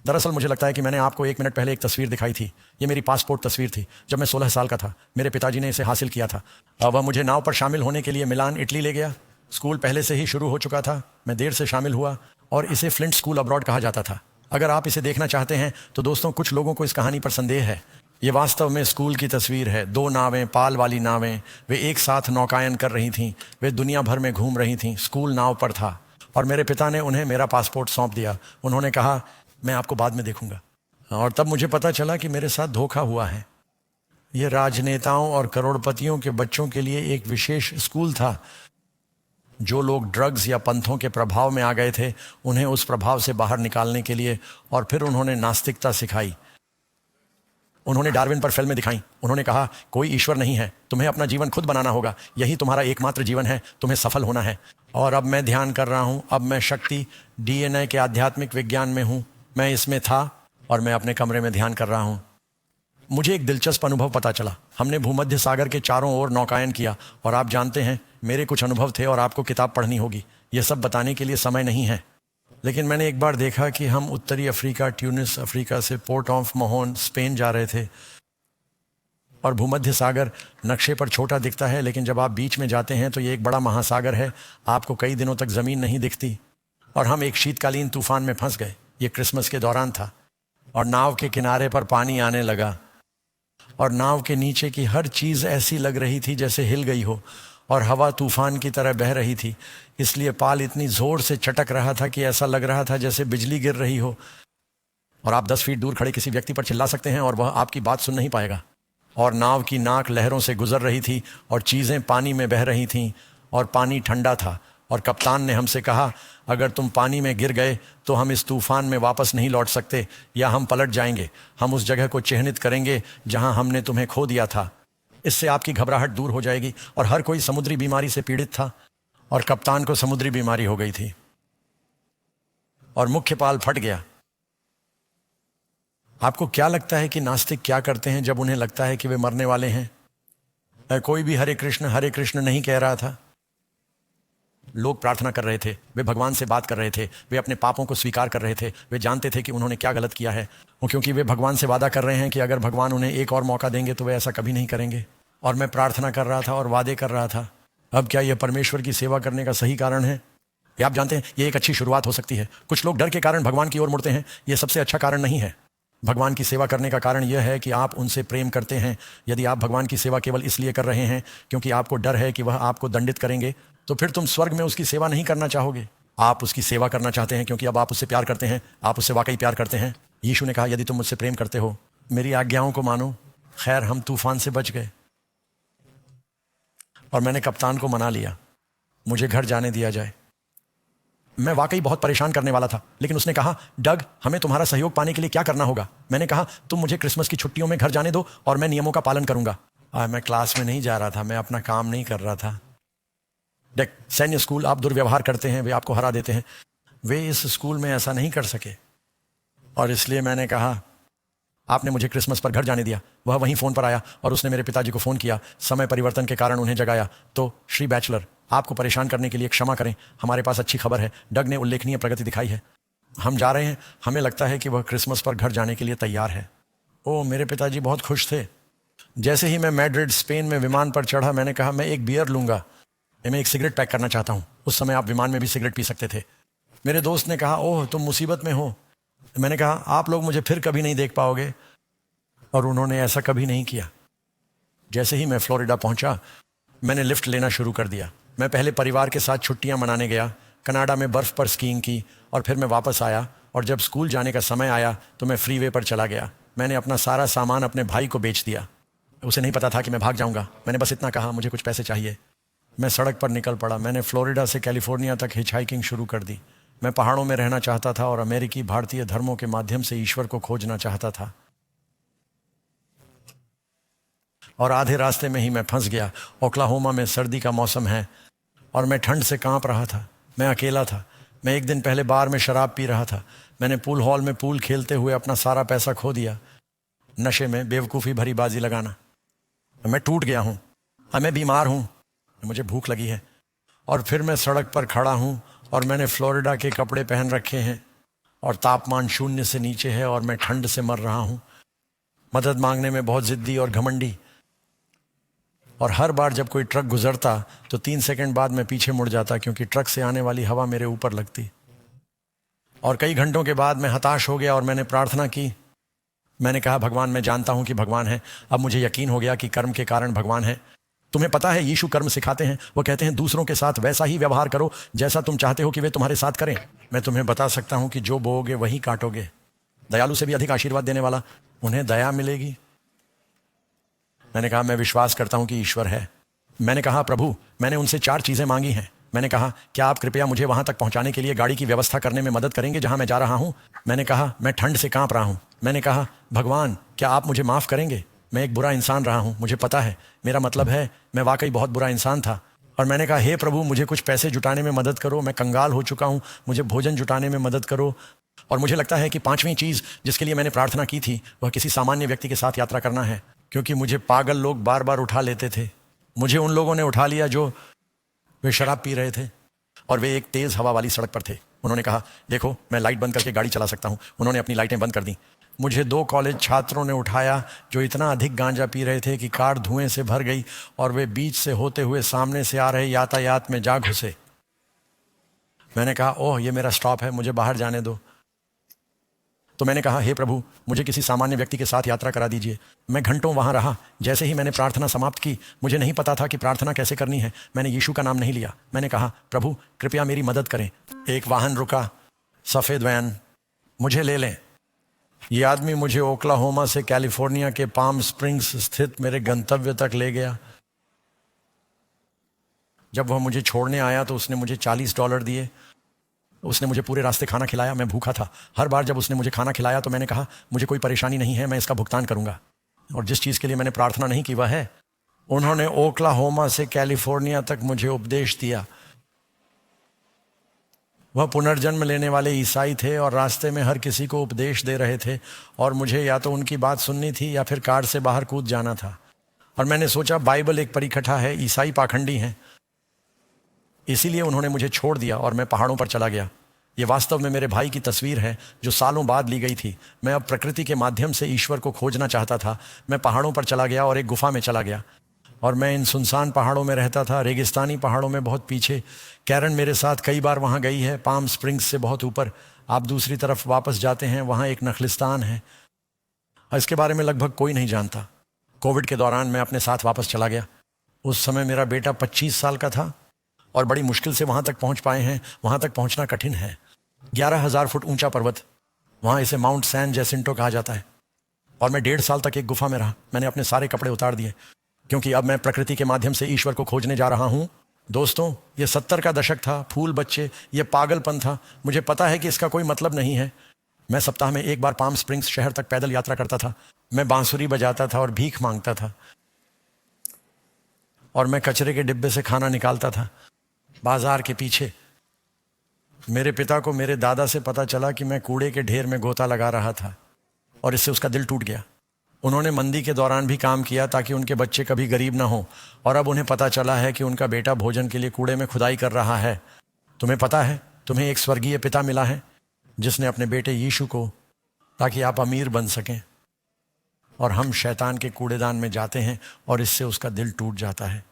दरअसल मुझे लगता है कि मैंने आपको 1 मिनट पहले एक तस्वीर दिखाई थी। ये मेरी पासपोर्ट तस्वीर थी जब मैं 16 साल का था। मेरे पिताजी ने इसे हासिल किया था। वह मुझे नाव पर शामिल होने के लिए मिलान इटली ले गया। स्कूल पहले से ही शुरू हो चुका था, मैं देर से शामिल हुआ और इसे फ्लिंट स्कूल अब्रॉड कहा जाता था। अगर आप इसे देखना चाहते हैं तो दोस्तों कुछ लोगों को इस कहानी पर संदेह है। ये वास्तव में स्कूल की तस्वीर है। 2 नावें, पाल वाली नावें, वे एक साथ नौकायन कर रही थीं। वे दुनिया भर में घूम रही थीं। स्कूल नाव पर था और मेरे पिता ने उन्हें मेरा पासपोर्ट सौंप दिया। उन्होंने कहा मैं आपको बाद में देखूंगा। और तब मुझे पता चला कि मेरे साथ धोखा हुआ है। यह राजनेताओं और करोड़पतियों के बच्चों के लिए एक विशेष स्कूल था। जो लोग ड्रग्स या पंथों के प्रभाव में आ गए थे उन्हें उस प्रभाव से बाहर निकालने के लिए, और फिर उन्होंने नास्तिकता सिखाई। उन्होंने डार्विन पर फिल्में दिखाई। उन्होंने कहा कोई ईश्वर नहीं है, तुम्हें अपना जीवन खुद बनाना होगा, यही तुम्हारा एकमात्र जीवन है, तुम्हें सफल होना है। और अब मैं ध्यान कर रहा हूँ, अब मैं शक्ति DNA के आध्यात्मिक विज्ञान में हूँ। मैं इसमें था और मैं अपने कमरे में ध्यान कर रहा हूँ। मुझे एक दिलचस्प अनुभव पता चला। हमने भूमध्य सागर के चारों ओर नौकायन किया और आप जानते हैं मेरे कुछ अनुभव थे और आपको किताब पढ़नी होगी। यह सब बताने के लिए समय नहीं है, लेकिन मैंने एक बार देखा कि हम उत्तरी अफ्रीका, ट्यूनिस अफ्रीका से पोर्ट ऑफ मोहन, स्पेन जा रहे थे। और भूमध्य सागर नक्शे पर छोटा दिखता है, लेकिन जब आप बीच में जाते हैं तो ये एक बड़ा महासागर है। आपको कई दिनों तक ज़मीन नहीं दिखती। और हम एक शीतकालीन तूफान में फंस गए। ये क्रिसमस के दौरान था और नाव के किनारे पर पानी आने लगा और नाव के नीचे की हर चीज़ ऐसी लग रही थी जैसे हिल गई हो और हवा तूफान की तरह बह रही थी। इसलिए पाल इतनी ज़ोर से चटक रहा था कि ऐसा लग रहा था जैसे बिजली गिर रही हो। और आप 10 फीट दूर खड़े किसी व्यक्ति पर चिल्ला सकते हैं और वह आपकी बात सुन नहीं पाएगा। और नाव की नाक लहरों से गुजर रही थी और चीज़ें पानी में बह रही थीं और पानी ठंडा था। और कप्तान ने हमसे कहा अगर तुम पानी में गिर गए तो हम इस तूफान में वापस नहीं लौट सकते, या हम पलट जाएंगे। हम उस जगह को चिह्नित करेंगे जहां हमने तुम्हें खो दिया था। इससे आपकी घबराहट दूर हो जाएगी। और हर कोई समुद्री बीमारी से पीड़ित था और कप्तान को समुद्री बीमारी हो गई थी और मुख्य पाल फट गया। आपको क्या लगता है कि नास्तिक क्या करते हैं जब उन्हें लगता है कि वे मरने वाले हैं? कोई भी हरे कृष्ण नहीं कह रहा था। लोग प्रार्थना कर रहे थे, वे भगवान से बात कर रहे थे, वे अपने पापों को स्वीकार कर रहे थे। वे जानते थे कि उन्होंने क्या गलत किया है, क्योंकि वे भगवान से वादा कर रहे हैं कि अगर भगवान उन्हें एक और मौका देंगे तो वे ऐसा कभी नहीं करेंगे। और मैं प्रार्थना कर रहा था और वादे कर रहा था। अब क्या यह परमेश्वर की सेवा करने का सही कारण है? आप जानते हैं ये एक अच्छी शुरुआत हो सकती है। कुछ लोग डर के कारण भगवान की ओर मुड़ते हैं। यह सबसे अच्छा कारण नहीं है। भगवान की सेवा करने का कारण यह है कि आप उनसे प्रेम करते हैं। यदि आप भगवान की सेवा केवल इसलिए कर रहे हैं क्योंकि आपको डर है कि वह आपको दंडित करेंगे, तो फिर तुम स्वर्ग में उसकी सेवा नहीं करना चाहोगे। आप उसकी सेवा करना चाहते हैं क्योंकि अब आप उससे प्यार करते हैं, आप उससे वाकई प्यार करते हैं। यीशु ने कहा, यदि तुम मुझसे प्रेम करते हो, मेरी आज्ञाओं को मानो। खैर, हम तूफान से बच गए और मैंने कप्तान को मना लिया, मुझे घर जाने दिया जाए। मैं वाकई बहुत परेशान करने वाला था, लेकिन उसने कहा, डग, हमें तुम्हारा सहयोग पाने के लिए क्या करना होगा? मैंने कहा, तुम मुझे क्रिसमस की छुट्टियों में घर जाने दो और मैं नियमों का पालन करूंगा। मैं क्लास में नहीं जा रहा था, मैं अपना काम नहीं कर रहा था। देख, सैन्य स्कूल, आप दुर्व्यवहार करते हैं, वे आपको हरा देते हैं। वे इस स्कूल में ऐसा नहीं कर सके और इसलिए मैंने कहा, आपने मुझे क्रिसमस पर घर जाने दिया। वह वहीं फ़ोन पर आया और उसने मेरे पिताजी को फ़ोन किया। समय परिवर्तन के कारण उन्हें जगाया। तो श्री बैचलर, आपको परेशान करने के लिए क्षमा करें, हमारे पास अच्छी खबर है। डग ने उल्लेखनीय प्रगति दिखाई है। हम जा रहे हैं, हमें लगता है कि वह क्रिसमस पर घर जाने के लिए तैयार है। ओह, मेरे पिताजी बहुत खुश थे। जैसे ही मैं मैड्रिड, स्पेन में विमान पर चढ़ा, मैंने कहा, मैं एक बियर लूँगा, मैं एक सिगरेट पैक करना चाहता हूँ। उस समय आप विमान में भी सिगरेट पी सकते थे। मेरे दोस्त ने कहा, ओह, तुम मुसीबत में हो। मैंने कहा, आप लोग मुझे फिर कभी नहीं देख पाओगे, और उन्होंने ऐसा कभी नहीं किया। जैसे ही मैं फ्लोरिडा पहुंचा, मैंने लिफ्ट लेना शुरू कर दिया। मैं पहले परिवार के साथ छुट्टियां मनाने गया, कनाडा में बर्फ़ पर स्कीइंग की, और फिर मैं वापस आया और जब स्कूल जाने का समय आया तो मैं फ्रीवे पर चला गया। मैंने अपना सारा सामान अपने भाई को बेच दिया। उसे नहीं पता था कि मैं भाग जाऊंगा। मैंने बस इतना कहा, मुझे कुछ पैसे चाहिए। मैं सड़क पर निकल पड़ा। मैंने फ्लोरिडा से कैलिफोर्निया तक हिचहाइकिंग शुरू कर दी। मैं पहाड़ों में रहना चाहता था और अमेरिकी भारतीय धर्मों के माध्यम से ईश्वर को खोजना चाहता था, और आधे रास्ते में ही मैं फंस गया। ओक्लाहोमा में सर्दी का मौसम है और मैं ठंड से कांप रहा था। मैं अकेला था। मैं एक दिन पहले बार में शराब पी रहा था। मैंने पूल हॉल में पूल खेलते हुए अपना सारा पैसा खो दिया, नशे में बेवकूफ़ी भरी बाजी लगाना। मैं टूट गया हूँ, मैं बीमार हूँ, मुझे भूख लगी है, और फिर मैं सड़क पर खड़ा हूँ और मैंने फ्लोरिडा के कपड़े पहन रखे हैं और तापमान 0 से नीचे है और मैं ठंड से मर रहा हूँ। मदद मांगने में बहुत ज़िद्दी और घमंडी, और हर बार जब कोई ट्रक गुजरता तो 3 सेकंड बाद मैं पीछे मुड़ जाता क्योंकि ट्रक से आने वाली हवा मेरे ऊपर लगती। और कई घंटों के बाद मैं हताश हो गया और मैंने प्रार्थना की। मैंने कहा, भगवान, मैं जानता हूं कि भगवान है। अब मुझे यकीन हो गया कि कर्म के कारण भगवान है। तुम्हें पता है, यीशु कर्म सिखाते हैं। वो कहते हैं, दूसरों के साथ वैसा ही व्यवहार करो जैसा तुम चाहते हो कि वे तुम्हारे साथ करें। मैं तुम्हें बता सकता हूं कि जो बोओगे वही काटोगे। दयालु से भी अधिक आशीर्वाद देने वाला, उन्हें दया मिलेगी। मैंने कहा, मैं विश्वास करता हूं कि ईश्वर है। मैंने कहा, प्रभु, मैंने उनसे 4 चीज़ें मांगी हैं। मैंने कहा, क्या आप कृपया मुझे वहां तक पहुंचाने के लिए गाड़ी की व्यवस्था करने में मदद करेंगे जहां मैं जा रहा हूं? मैंने कहा, मैं ठंड से कांप रहा हूं। मैंने कहा, भगवान, क्या आप मुझे माफ़ करेंगे? मैं एक बुरा इंसान रहा हूं, मुझे पता है। मेरा मतलब है, मैं वाकई बहुत बुरा इंसान था। और मैंने कहा, हे प्रभु, मुझे कुछ पैसे जुटाने में मदद करो। मैं कंगाल हो चुका हूं, मुझे भोजन जुटाने में मदद करो। और मुझे लगता है कि 5वीं चीज़ जिसके लिए मैंने प्रार्थना की थी, वह किसी सामान्य व्यक्ति के साथ यात्रा करना है, क्योंकि मुझे पागल लोग बार बार उठा लेते थे। मुझे उन लोगों ने उठा लिया जो वे शराब पी रहे थे और वे एक तेज़ हवा वाली सड़क पर थे। उन्होंने कहा, देखो, मैं लाइट बंद करके गाड़ी चला सकता हूँ। उन्होंने अपनी लाइटें बंद कर दी। मुझे 2 कॉलेज छात्रों ने उठाया जो इतना अधिक गांजा पी रहे थे कि कार धुएं से भर गई और वे बीच से होते हुए सामने से आ रहे यातायात में जा घुसे। मैंने कहा, ओह, ये मेरा स्टॉप है, मुझे बाहर जाने दो। तो मैंने कहा, हे प्रभु, मुझे किसी सामान्य व्यक्ति के साथ यात्रा करा दीजिए। मैं घंटों वहाँ रहा। जैसे ही मैंने प्रार्थना समाप्त की, मुझे नहीं पता था कि प्रार्थना कैसे करनी है। मैंने यीशु का नाम नहीं लिया। मैंने कहा, प्रभु, कृपया मेरी मदद करें। एक वाहन रुका, सफ़ेद वैन, मुझे ले लें। ये आदमी मुझे ओक्लाहोमा से कैलिफोर्निया के पाम स्प्रिंग्स स्थित मेरे गंतव्य तक ले गया। जब वह मुझे छोड़ने आया तो उसने मुझे $40 दिए। उसने मुझे पूरे रास्ते खाना खिलाया। मैं भूखा था। हर बार जब उसने मुझे खाना खिलाया तो मैंने कहा, मुझे कोई परेशानी नहीं है, मैं इसका भुगतान करूंगा। और जिस चीज़ के लिए मैंने प्रार्थना नहीं की वह है, उन्होंने ओक्लाहोमा से कैलिफोर्निया तक मुझे उपदेश दिया। वह पुनर्जन्म लेने वाले ईसाई थे और रास्ते में हर किसी को उपदेश दे रहे थे और मुझे या तो उनकी बात सुननी थी या फिर कार से बाहर कूद जाना था। और मैंने सोचा, बाइबल एक परिकथा है, ईसाई पाखंडी हैं, इसीलिए उन्होंने मुझे छोड़ दिया और मैं पहाड़ों पर चला गया। ये वास्तव में मेरे भाई की तस्वीर है जो सालों बाद ली गई थी। मैं अब प्रकृति के माध्यम से ईश्वर को खोजना चाहता था। मैं पहाड़ों पर चला गया और एक गुफा में चला गया और मैं इन सुनसान पहाड़ों में रहता था, रेगिस्तानी पहाड़ों में बहुत पीछे। कैरन मेरे साथ कई बार वहाँ गई है, पाम स्प्रिंग्स से बहुत ऊपर। आप दूसरी तरफ वापस जाते हैं, वहाँ एक नखलिस्तान है इसके बारे में लगभग कोई नहीं जानता। कोविड के दौरान मैं अपने साथ वापस चला गया। उस समय मेरा बेटा 25 साल का था और बड़ी मुश्किल से वहाँ तक पहुँच पाए हैं। वहाँ तक पहुँचना कठिन है। 11,000 फुट ऊंचा पर्वत, वहाँ इसे माउंट सैन जैसिंटो कहा जाता है। और मैं 1.5 साल तक एक गुफा में रहा। मैंने अपने सारे कपड़े उतार दिए क्योंकि अब मैं प्रकृति के माध्यम से ईश्वर को खोजने जा रहा हूँ। दोस्तों, ये 70 का दशक था, फूल बच्चे, ये पागलपन था। मुझे पता है कि इसका कोई मतलब नहीं है। मैं सप्ताह में एक बार पाम स्प्रिंग्स शहर तक पैदल यात्रा करता था। मैं बांसुरी बजाता था और भीख मांगता था, और मैं कचरे के डिब्बे से खाना निकालता था बाजार के पीछे। मेरे पिता को मेरे दादा से पता चला कि मैं कूड़े के ढेर में गोता लगा रहा था और इससे उसका दिल टूट गया। उन्होंने मंदी के दौरान भी काम किया ताकि उनके बच्चे कभी गरीब ना हो, और अब उन्हें पता चला है कि उनका बेटा भोजन के लिए कूड़े में खुदाई कर रहा है। तुम्हें पता है, तुम्हें एक स्वर्गीय पिता मिला है जिसने अपने बेटे यीशु को, ताकि आप अमीर बन सकें, और हम शैतान के कूड़ेदान में जाते हैं और इससे उसका दिल टूट जाता है।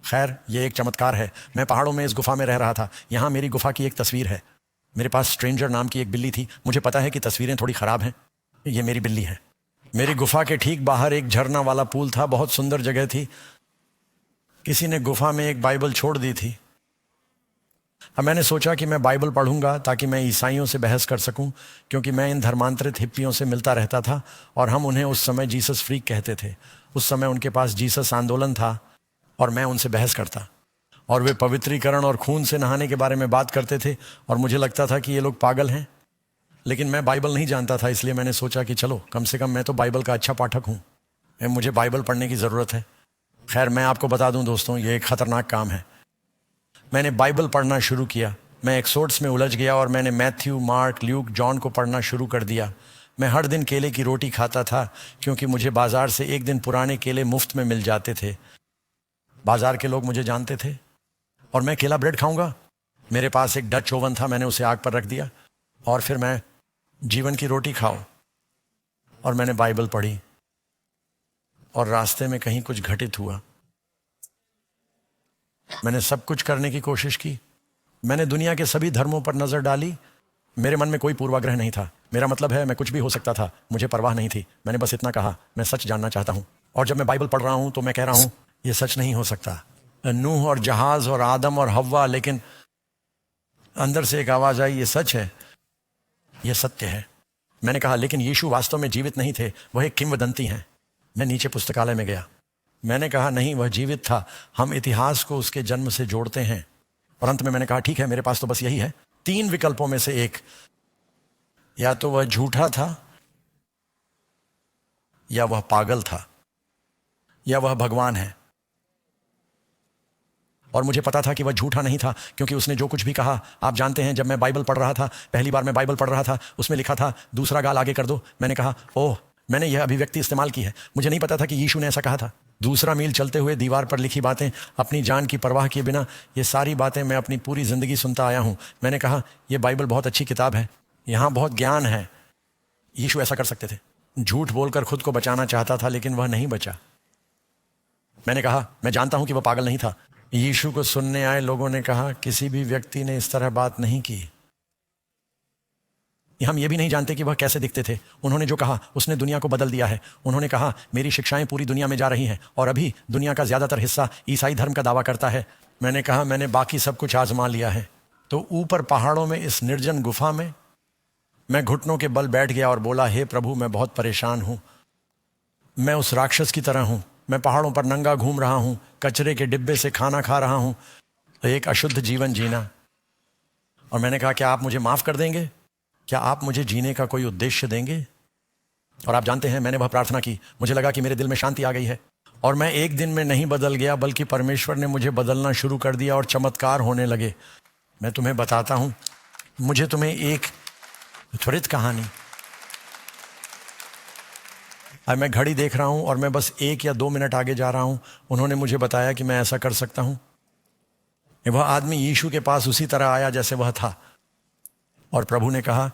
खैर, ये एक चमत्कार है। मैं पहाड़ों में इस गुफा में रह रहा था। यहाँ मेरी गुफा की एक तस्वीर है। मेरे पास स्ट्रेंजर नाम की एक बिल्ली थी। मुझे पता है कि तस्वीरें थोड़ी ख़राब हैं। ये मेरी बिल्ली है। मेरी गुफा के ठीक बाहर एक झरना वाला पूल था। बहुत सुंदर जगह थी। किसी ने गुफा में एक बाइबल छोड़ दी थी। अब मैंने सोचा कि मैं बाइबल पढ़ूंगा ताकि मैं ईसाइयों से बहस कर सकूं, क्योंकि मैं इन धर्मांतरित हिप्पियों से मिलता रहता था और हम उन्हें उस समय जीसस फ्रीक कहते थे। उस समय उनके पास जीसस आंदोलन था और मैं उनसे बहस करता, और वे पवित्रीकरण और खून से नहाने के बारे में बात करते थे और मुझे लगता था कि ये लोग पागल हैं। लेकिन मैं बाइबल नहीं जानता था, इसलिए मैंने सोचा कि चलो, कम से कम मैं तो बाइबल का अच्छा पाठक हूँ, मुझे बाइबल पढ़ने की ज़रूरत है। खैर, मैं आपको बता दूं दोस्तों, ये एक ख़तरनाक काम है। मैंने बाइबल पढ़ना शुरू किया। मैं एक्सोर्ट्स में उलझ गया और मैंने मैथ्यू, मार्क, ल्यूक, जॉन को पढ़ना शुरू कर दिया। मैं हर दिन केले की रोटी खाता था क्योंकि मुझे बाजार से एक दिन पुराने केले मुफ्त में मिल जाते थे। बाजार के लोग मुझे जानते थे और मैं केला ब्रेड खाऊंगा। मेरे पास एक डच ओवन था, मैंने उसे आग पर रख दिया और फिर मैं जीवन की रोटी खाऊं। और मैंने बाइबल पढ़ी और रास्ते में कहीं कुछ घटित हुआ। मैंने सब कुछ करने की कोशिश की। मैंने दुनिया के सभी धर्मों पर नजर डाली। मेरे मन में कोई पूर्वाग्रह नहीं था। मेरा मतलब है, मैं कुछ भी हो सकता था, मुझे परवाह नहीं थी। मैंने बस इतना कहा, मैं सच जानना चाहता हूं। और जब मैं बाइबल पढ़ रहा हूं तो मैं कह रहा हूं, यह सच नहीं हो सकता। नूह और जहाज और आदम और हव्वा, लेकिन अंदर से एक आवाज आई, ये सच है, यह सत्य है। मैंने कहा, लेकिन यीशु वास्तव में जीवित नहीं थे, वह एक किंवदंती हैं। मैं नीचे पुस्तकालय में गया। मैंने कहा, नहीं, वह जीवित था। हम इतिहास को उसके जन्म से जोड़ते हैं। और अंत में मैंने कहा, ठीक है, मेरे पास तो बस यही है, 3 विकल्पों में से एक, या तो वह झूठा था, या वह पागल था, या वह भगवान है। और मुझे पता था कि वह झूठा नहीं था, क्योंकि उसने जो कुछ भी कहा, आप जानते हैं, जब मैं बाइबल पढ़ रहा था, पहली बार मैं बाइबल पढ़ रहा था, उसमें लिखा था, दूसरा गाल आगे कर दो। मैंने कहा, ओह, मैंने यह अभिव्यक्ति इस्तेमाल की है। मुझे नहीं पता था कि यीशु ने ऐसा कहा था। दूसरा मील चलते हुए दीवार पर लिखी बातें, अपनी जान की परवाह किए बिना, ये सारी बातें मैं अपनी पूरी जिंदगी सुनता आया हूं। मैंने कहा, यह बाइबल बहुत अच्छी किताब है, यहां बहुत ज्ञान है। यीशु ऐसा कर सकते थे। झूठ बोलकर खुद को बचाना चाहता था, लेकिन वह नहीं बचा। मैंने कहा, मैं जानता हूं कि वह पागल नहीं था। यीशु को सुनने आए लोगों ने कहा, किसी भी व्यक्ति ने इस तरह बात नहीं की। हम ये भी नहीं जानते कि वह कैसे दिखते थे। उन्होंने जो कहा, उसने दुनिया को बदल दिया है। उन्होंने कहा, मेरी शिक्षाएं पूरी दुनिया में जा रही हैं और अभी दुनिया का ज्यादातर हिस्सा ईसाई धर्म का दावा करता है। मैंने कहा, मैंने बाकी सब कुछ आजमा लिया है। तो ऊपर पहाड़ों में इस निर्जन गुफा में मैं घुटनों के बल बैठ गया और बोला, हे प्रभु, मैं बहुत परेशान हूं। मैं उस राक्षस की तरह हूं। मैं पहाड़ों पर नंगा घूम रहा हूं, कचरे के डिब्बे से खाना खा रहा हूं, एक अशुद्ध जीवन जीना। और मैंने कहा, क्या आप मुझे माफ कर देंगे? क्या आप मुझे जीने का कोई उद्देश्य देंगे? और आप जानते हैं, मैंने वह प्रार्थना की। मुझे लगा कि मेरे दिल में शांति आ गई है। और मैं एक दिन में नहीं बदल गया, बल्कि परमेश्वर ने मुझे बदलना शुरू कर दिया और चमत्कार होने लगे। मैं तुम्हें बताता हूं, मुझे तुम्हें एक त्वरित कहानी, अब मैं घड़ी देख रहा हूं और मैं बस 1 या 2 मिनट आगे जा रहा हूं। उन्होंने मुझे बताया कि मैं ऐसा कर सकता हूं। वह आदमी यीशु के पास उसी तरह आया जैसे वह था, और प्रभु ने कहा,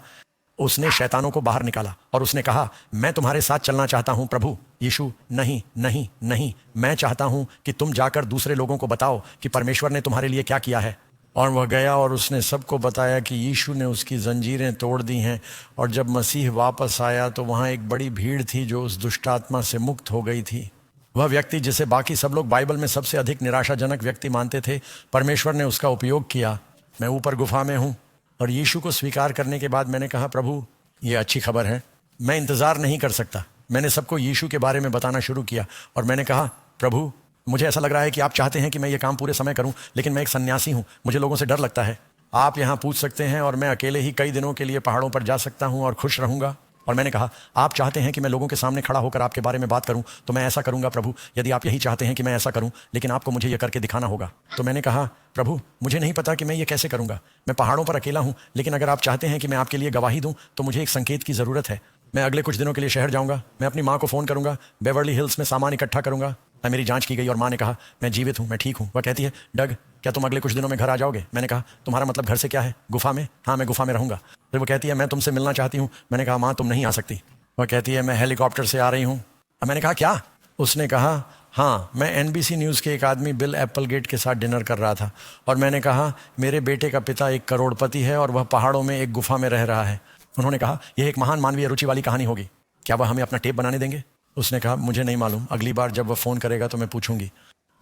उसने शैतानों को बाहर निकाला और उसने कहा, मैं तुम्हारे साथ चलना चाहता हूं प्रभु। यीशु, नहीं नहीं नहीं, मैं चाहता हूं कि तुम जाकर दूसरे लोगों को बताओ कि परमेश्वर ने तुम्हारे लिए क्या किया है। और वह गया और उसने सबको बताया कि यीशु ने उसकी जंजीरें तोड़ दी हैं। और जब मसीह वापस आया तो वहाँ एक बड़ी भीड़ थी जो उस दुष्टात्मा से मुक्त हो गई थी। वह व्यक्ति जिसे बाकी सब लोग बाइबल में सबसे अधिक निराशाजनक व्यक्ति मानते थे, परमेश्वर ने उसका उपयोग किया। मैं ऊपर गुफा में हूँ और यीशु को स्वीकार करने के बाद मैंने कहा, प्रभु ये अच्छी खबर है, मैं इंतज़ार नहीं कर सकता। मैंने सबको यीशु के बारे में बताना शुरू किया और मैंने कहा, प्रभु मुझे ऐसा लग रहा है कि आप चाहते हैं कि मैं ये काम पूरे समय करूं, लेकिन मैं एक सन्यासी हूं, मुझे लोगों से डर लगता है। आप यहाँ पूछ सकते हैं और मैं अकेले ही कई दिनों के लिए पहाड़ों पर जा सकता हूं और खुश रहूंगा। और मैंने कहा, आप चाहते हैं कि मैं लोगों के सामने खड़ा होकर आपके बारे में बात करूं, तो मैं ऐसा करूंगा प्रभु, यदि आप यही चाहते हैं कि मैं ऐसा करूं, लेकिन आपको मुझे यह करके दिखाना होगा। तो मैंने कहा, प्रभु मुझे नहीं पता कि मैं ये कैसे करूंगा, मैं पहाड़ों पर अकेला हूं, लेकिन अगर आप चाहते हैं कि मैं आपके लिए गवाही दूं तो मुझे एक संकेत की ज़रूरत है। मैं अगले कुछ दिनों के लिए शहर जाऊंगा, मैं अपनी माँ को फ़ोन करूंगा, बेवर्ली हिल्स में सामान इकट्ठा करूंगा। मेरी जांच की गई और माँ ने कहा, मैं जीवित हूँ, मैं ठीक हूँ। वह कहती है, डग क्या तुम अगले कुछ दिनों में घर आ जाओगे? मैंने कहा, तुम्हारा मतलब घर से क्या है? गुफा में? हाँ, मैं गुफा में रहूंगा। फिर वो कहती है, मैं तुमसे मिलना चाहती हूँ। मैंने कहा, माँ तुम नहीं आ सकती। वह कहती है, मैं हेलीकॉप्टर से आ रही हूँ। मैंने कहा, क्या? उसने कहा, हाँ, मैं NBC न्यूज़ के एक आदमी बिल एप्पलगेट के साथ डिनर कर रहा था और मैंने कहा, मेरे बेटे का पिता एक करोड़पति है और वह पहाड़ों में एक गुफा में रह रहा है। उन्होंने कहा, यह एक महान मानवीय रुचि वाली कहानी होगी, क्या वह हमें अपना टेप बनाने देंगे? उसने कहा, मुझे नहीं मालूम, अगली बार जब वह फ़ोन करेगा तो मैं पूछूंगी।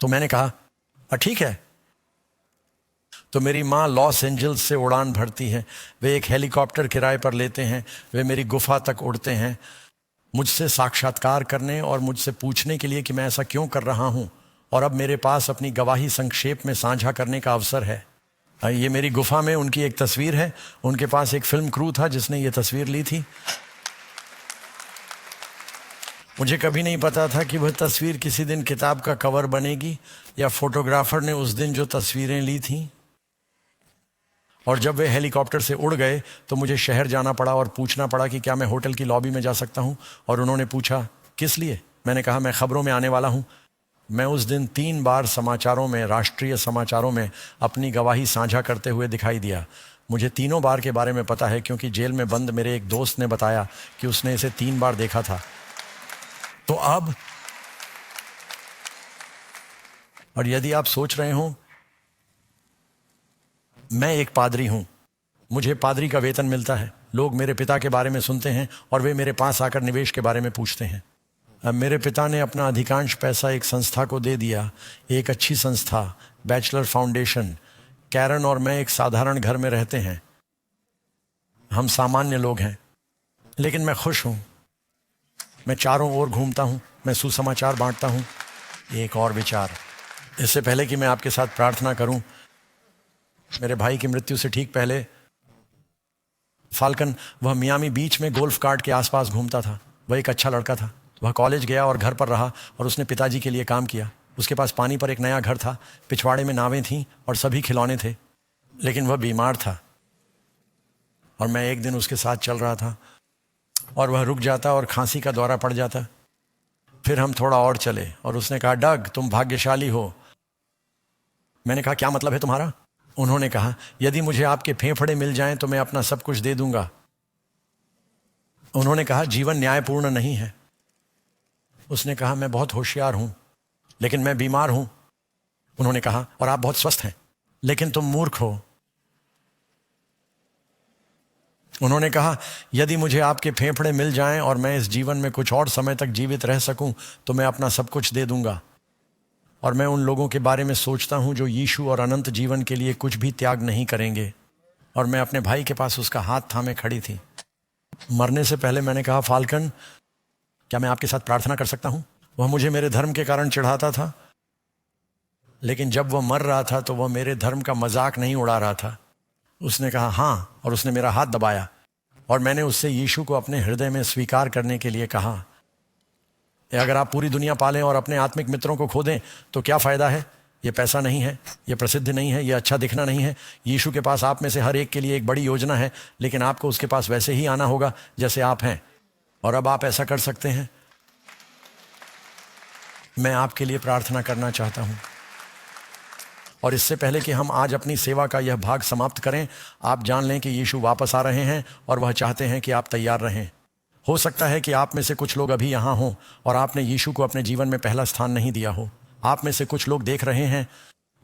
तो मैंने कहा, ठीक है। तो मेरी माँ लॉस एंजल्स से उड़ान भरती है, वे एक हेलीकॉप्टर किराए पर लेते हैं, वे मेरी गुफा तक उड़ते हैं मुझसे साक्षात्कार करने और मुझसे पूछने के लिए कि मैं ऐसा क्यों कर रहा हूँ। और अब मेरे पास अपनी गवाही संक्षेप में साझा करने का अवसर है। ये मेरी गुफा में उनकी एक तस्वीर है। उनके पास एक फिल्म क्रू था जिसने ये तस्वीर ली थी। मुझे कभी नहीं पता था कि वह तस्वीर किसी दिन किताब का कवर बनेगी या फोटोग्राफर ने उस दिन जो तस्वीरें ली थीं। और जब वे हेलीकॉप्टर से उड़ गए तो मुझे शहर जाना पड़ा और पूछना पड़ा कि क्या मैं होटल की लॉबी में जा सकता हूं। और उन्होंने पूछा, किस लिए? मैंने कहा, मैं खबरों में आने वाला हूं। मैं उस दिन 3 बार समाचारों में, राष्ट्रीय समाचारों में अपनी गवाही साझा करते हुए दिखाई दिया। मुझे तीनों बार के बारे में पता है क्योंकि जेल में बंद मेरे एक दोस्त ने बताया कि उसने इसे 3 बार देखा था। तो अब, और यदि आप सोच रहे हो, मैं एक पादरी हूं, मुझे पादरी का वेतन मिलता है, लोग मेरे पिता के बारे में सुनते हैं और वे मेरे पास आकर निवेश के बारे में पूछते हैं। अब मेरे पिता ने अपना अधिकांश पैसा एक संस्था को दे दिया, एक अच्छी संस्था, बैचलर फाउंडेशन। कैरन और मैं एक साधारण घर में रहते हैं, हम सामान्य लोग हैं, लेकिन मैं खुश हूं। मैं चारों ओर घूमता हूं, मैं सुसमाचार बांटता हूं। एक और विचार, इससे पहले कि मैं आपके साथ प्रार्थना करूं, मेरे भाई की मृत्यु से ठीक पहले फाल्कन, वह मियामी बीच में गोल्फ कार्ट के आसपास घूमता था। वह एक अच्छा लड़का था। वह कॉलेज गया और घर पर रहा और उसने पिताजी के लिए काम किया। उसके पास पानी पर एक नया घर था, पिछवाड़े में नावें थीं और सभी खिलौने थे, लेकिन वह बीमार था। और मैं एक दिन उसके साथ चल रहा था और वह रुक जाता और खांसी का दौरा पड़ जाता। फिर हम थोड़ा और चले और उसने कहा, डग तुम भाग्यशाली हो। मैंने कहा, क्या मतलब है तुम्हारा? उन्होंने कहा, यदि मुझे आपके फेफड़े मिल जाएं तो मैं अपना सब कुछ दे दूंगा। उन्होंने कहा, जीवन न्यायपूर्ण नहीं है। उसने कहा, मैं बहुत होशियार हूं लेकिन मैं बीमार हूं। उन्होंने कहा, और आप बहुत स्वस्थ हैं लेकिन तुम मूर्ख हो। उन्होंने कहा, यदि मुझे आपके फेफड़े मिल जाएं और मैं इस जीवन में कुछ और समय तक जीवित रह सकूं तो मैं अपना सब कुछ दे दूंगा। और मैं उन लोगों के बारे में सोचता हूं जो यीशु और अनंत जीवन के लिए कुछ भी त्याग नहीं करेंगे। और मैं अपने भाई के पास उसका हाथ थामे खड़ी थी। मरने से पहले मैंने कहा, फाल्कन क्या मैं आपके साथ प्रार्थना कर सकता हूं? वह मुझे मेरे धर्म के कारण चिढ़ाता था, लेकिन जब वह मर रहा था तो वह मेरे धर्म का मजाक नहीं उड़ा रहा था। उसने कहा, हाँ, और उसने मेरा हाथ दबाया और मैंने उससे यीशु को अपने हृदय में स्वीकार करने के लिए कहा। अगर आप पूरी दुनिया पालें और अपने आत्मिक मित्रों को खो दें तो क्या फ़ायदा है? ये पैसा नहीं है, ये प्रसिद्धि नहीं है, ये अच्छा दिखना नहीं है। यीशु के पास आप में से हर एक के लिए एक बड़ी योजना है, लेकिन आपको उसके पास वैसे ही आना होगा जैसे आप हैं। और अब आप ऐसा कर सकते हैं। मैं आपके लिए प्रार्थना करना चाहता हूँ। और इससे पहले कि हम आज अपनी सेवा का यह भाग समाप्त करें, आप जान लें कि यीशु वापस आ रहे हैं और वह चाहते हैं कि आप तैयार रहें। हो सकता है कि आप में से कुछ लोग अभी यहाँ हों और आपने यीशु को अपने जीवन में पहला स्थान नहीं दिया हो। आप में से कुछ लोग देख रहे हैं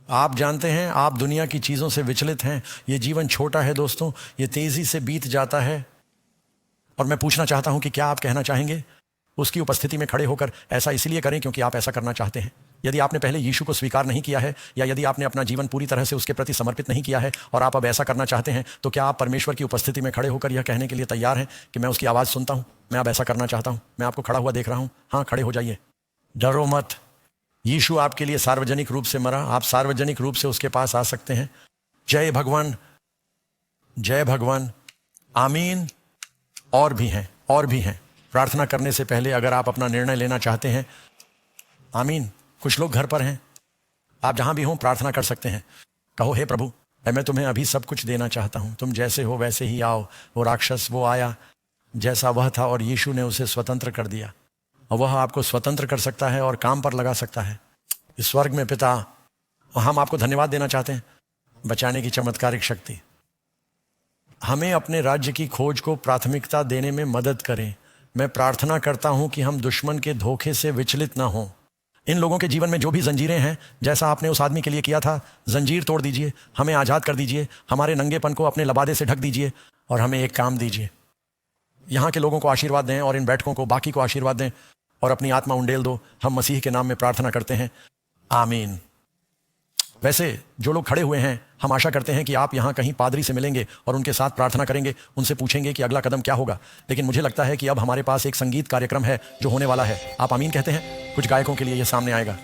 आप जानते हैं आप दुनिया की चीज़ों से विचलित हैं। ये जीवन छोटा है दोस्तों, ये तेज़ी से बीत जाता है। और मैं पूछना चाहता हूं कि क्या आप कहना चाहेंगे उसकी उपस्थिति में खड़े होकर ऐसा इसलिए करें क्योंकि आप ऐसा करना चाहते हैं। यदि आपने पहले यीशु को स्वीकार नहीं किया है या यदि आपने अपना जीवन पूरी तरह से उसके प्रति समर्पित नहीं किया है और आप अब ऐसा करना चाहते हैं, तो क्या आप परमेश्वर की उपस्थिति में खड़े होकर यह कहने के लिए तैयार हैं कि मैं उसकी आवाज़ सुनता हूं, मैं अब ऐसा करना चाहता हूं, मैं आपको खड़ा हुआ देख रहा हूं। हाँ, खड़े हो जाइए, डरो मत। यीशु आपके लिए सार्वजनिक रूप से मरा, आप सार्वजनिक रूप से उसके पास आ सकते हैं। जय भगवान, जय भगवान, आमीन। और भी हैं, और भी हैं। प्रार्थना करने से पहले अगर आप अपना निर्णय लेना चाहते हैं, आमीन। कुछ लोग घर पर हैं, आप जहां भी हों प्रार्थना कर सकते हैं। कहो, हे प्रभु, मैं तुम्हें अभी सब कुछ देना चाहता हूं, तुम जैसे हो वैसे ही आओ। वो राक्षस वो आया जैसा वह था और यीशु ने उसे स्वतंत्र कर दिया, और वह आपको स्वतंत्र कर सकता है और काम पर लगा सकता है। इस स्वर्ग में पिता, हम आपको धन्यवाद देना चाहते हैं बचाने की चमत्कारिक शक्ति। हमें अपने राज्य की खोज को प्राथमिकता देने में मदद करें। मैं प्रार्थना करता हूं कि हम दुश्मन के धोखे से विचलित ना हों। इन लोगों के जीवन में जो भी जंजीरें हैं, जैसा आपने उस आदमी के लिए किया था, जंजीर तोड़ दीजिए, हमें आज़ाद कर दीजिए, हमारे नंगेपन को अपने लबादे से ढक दीजिए और हमें एक काम दीजिए। यहाँ के लोगों को आशीर्वाद दें और इन बैठकों को, बाकी को आशीर्वाद दें और अपनी आत्मा उंडेल दो। हम मसीह के नाम में प्रार्थना करते हैं, आमीन। वैसे जो लोग खड़े हुए हैं, हम आशा करते हैं कि आप यहाँ कहीं पादरी से मिलेंगे और उनके साथ प्रार्थना करेंगे, उनसे पूछेंगे कि अगला कदम क्या होगा। लेकिन मुझे लगता है कि अब हमारे पास एक संगीत कार्यक्रम है जो होने वाला है। आप आमीन कहते हैं? कुछ गायकों के लिए यह सामने आएगा।